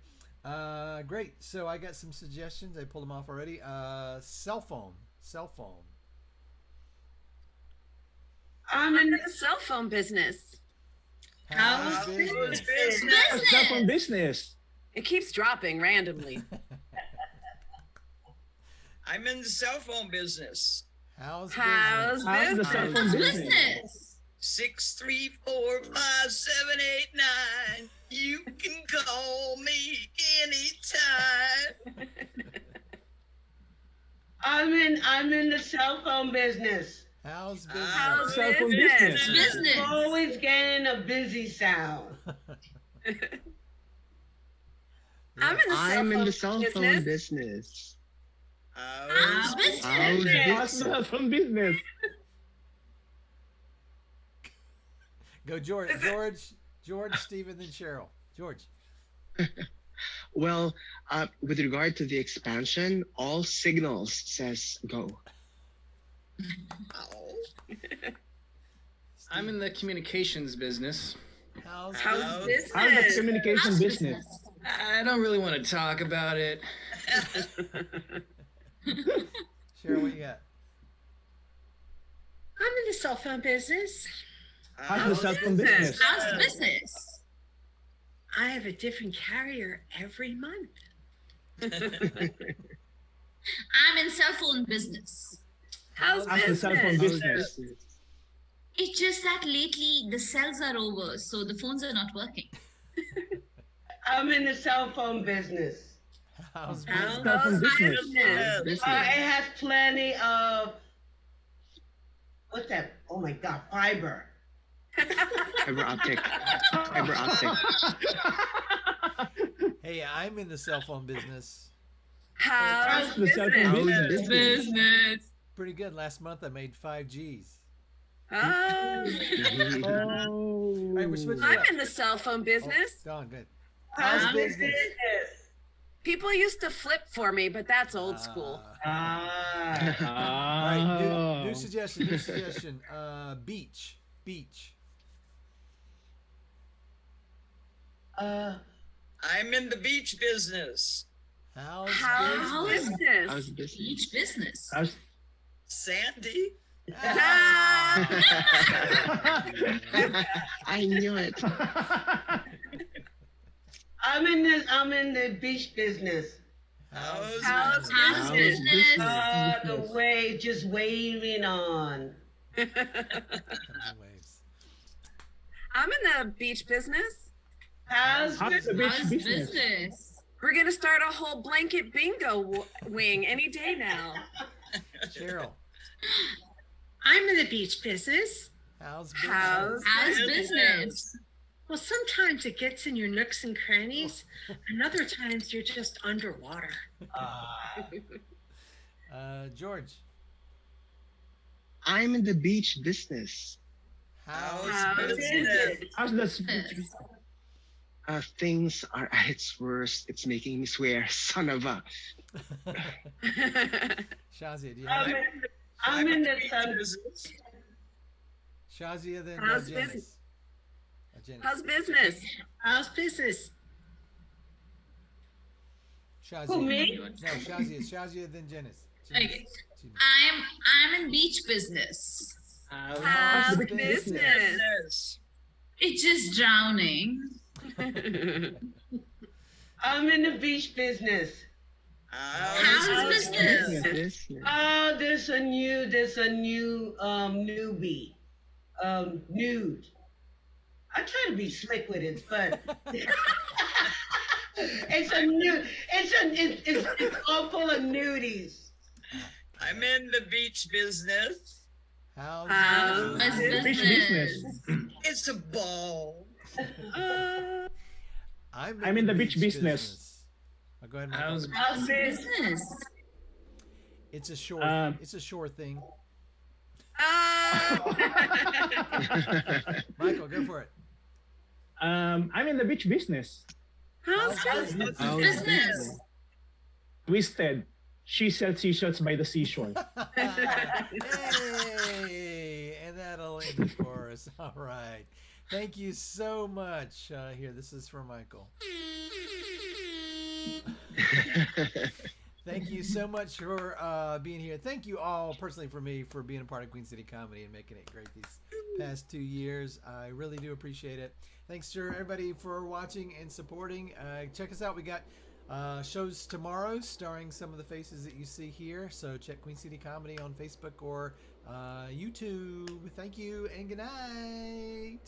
A: Great. So I got some suggestions. I pulled them off already. Cell phone.
C: I'm in the cell phone business.
A: How's business?
I: Cell phone business.
C: It keeps dropping randomly.
E: I'm in the cell phone business.
A: How's
C: How's
A: business?
I: How's the cell phone business?
E: 6, 3, 4, 5, 7, 8, 9. You can call me anytime.
D: I'm in the cell phone business.
A: How's business?
C: How's
I: Cell phone
C: business?
I: business.
D: Always getting a busy sound.
C: I'm in the cell phone
B: business.
E: How's
J: business?
B: How's
I: How's the cell phone business?
A: Go George, Stephen, then Cheryl. George.
B: Well, with regard to the expansion, all signals says go.
G: I'm in the communications business.
A: How's
C: How's
A: business?
I: How's the
C: business?
I: communication business?
G: I don't really want to talk about it.
A: Cheryl, what you got?
F: I'm in the cell phone business.
I: How's the cell phone business?
J: How's business?
F: I have a different carrier every month.
J: I'm in cell phone business.
C: How's
I: How's the cell phone
C: business?
I: business?
J: It's just that lately the cells are over, so the phones are not working.
D: I'm in the cell phone business.
A: How's
C: How's
A: business?
I: Cell phone business.
C: business?
D: It has plenty of what's that? Oh my God, fiber.
B: Fiber optic. Fiber optic.
A: Hey, I'm in the cell phone businose.
C: How's
I: The cell phone
C: business?
I: business.
J: Business.
A: Pretty good. Last month I made 5 Gs.
C: Oh,
I: Oh.
A: All right, we're switching
C: I'm
A: up.
C: in the cell phone business.
A: Dawn, good. How's business?
C: People used to flip for me, but that's old school.
D: Ah.
A: All right,
I: Oh.
A: new suggestion. Beach.
E: I'm in the beach business.
A: How's
C: How's
A: business?
C: business?
B: How's business?
J: Each business.
I: How's
E: Sandy.
C: Ah!
B: I knew it.
D: I'm in the beach business.
E: How's
C: How's
J: How's
C: business?
J: business?
D: The wave just waving on.
A: Waves.
C: I'm in the beach business.
D: How's
I: How's the beach
J: How's
I: business?
J: business?
C: We're gonna start a whole blanket bingo wing any day now.
A: Cheryl.
F: I'm in the beach business.
A: How's business?
J: How's business?
F: Well, sometimes it gets in your nooks and crannies, and other times you're just underwater.
A: George.
B: I'm in the beach business.
A: How's
C: How's
A: business?
C: business?
I: How's the
B: Things are at its worst. It's making me swear, son of a.
A: Shazia, do you have it?
D: I'm in the
E: beach
D: sun.
E: business.
A: Shazia, then
C: How's
A: Janice.
C: business?
A: Janice.
C: How's business?
F: How's business?
A: Shazia.
D: Who, me?
A: No, Shazia, then Janice.
J: Okay.
A: She-
J: I'm in beach business.
C: How's
I: the
C: business?
E: Yes.
J: It's just drowning.
D: I'm in the beach business.
J: How's business?
B: Business.
D: Oh, there's a new newbie. Nude. I try to be slick with it, but it's all full of nudies.
E: I'm in the beach business.
A: How's
J: How's
A: business?
I: Beach business.
E: It's a ball.
A: I'm in the beach business. Oh, go ahead, Michael.
G: How's
C: How's
J: Business.
A: It's a shore. It's a shore thing. Michael, go for it.
I: I'm in the beach business.
C: How's business?
B: How's
J: Business.
I: Twisted. She sells seashells by the seashore.
A: Hey, and that'll end it for us. All right. Thank you so much. Here, this is for Michael. Thank you so much for being here. Thank you all personally for me for being a part of Queen City Comedy and making it great these past 2 years. I really do appreciate it. Thanks to everybody for watching and supporting. Check us out. We got shows tomorrow starring some of the faces that you see here. So check Queen City Comedy on Facebook or YouTube. Thank you and good night.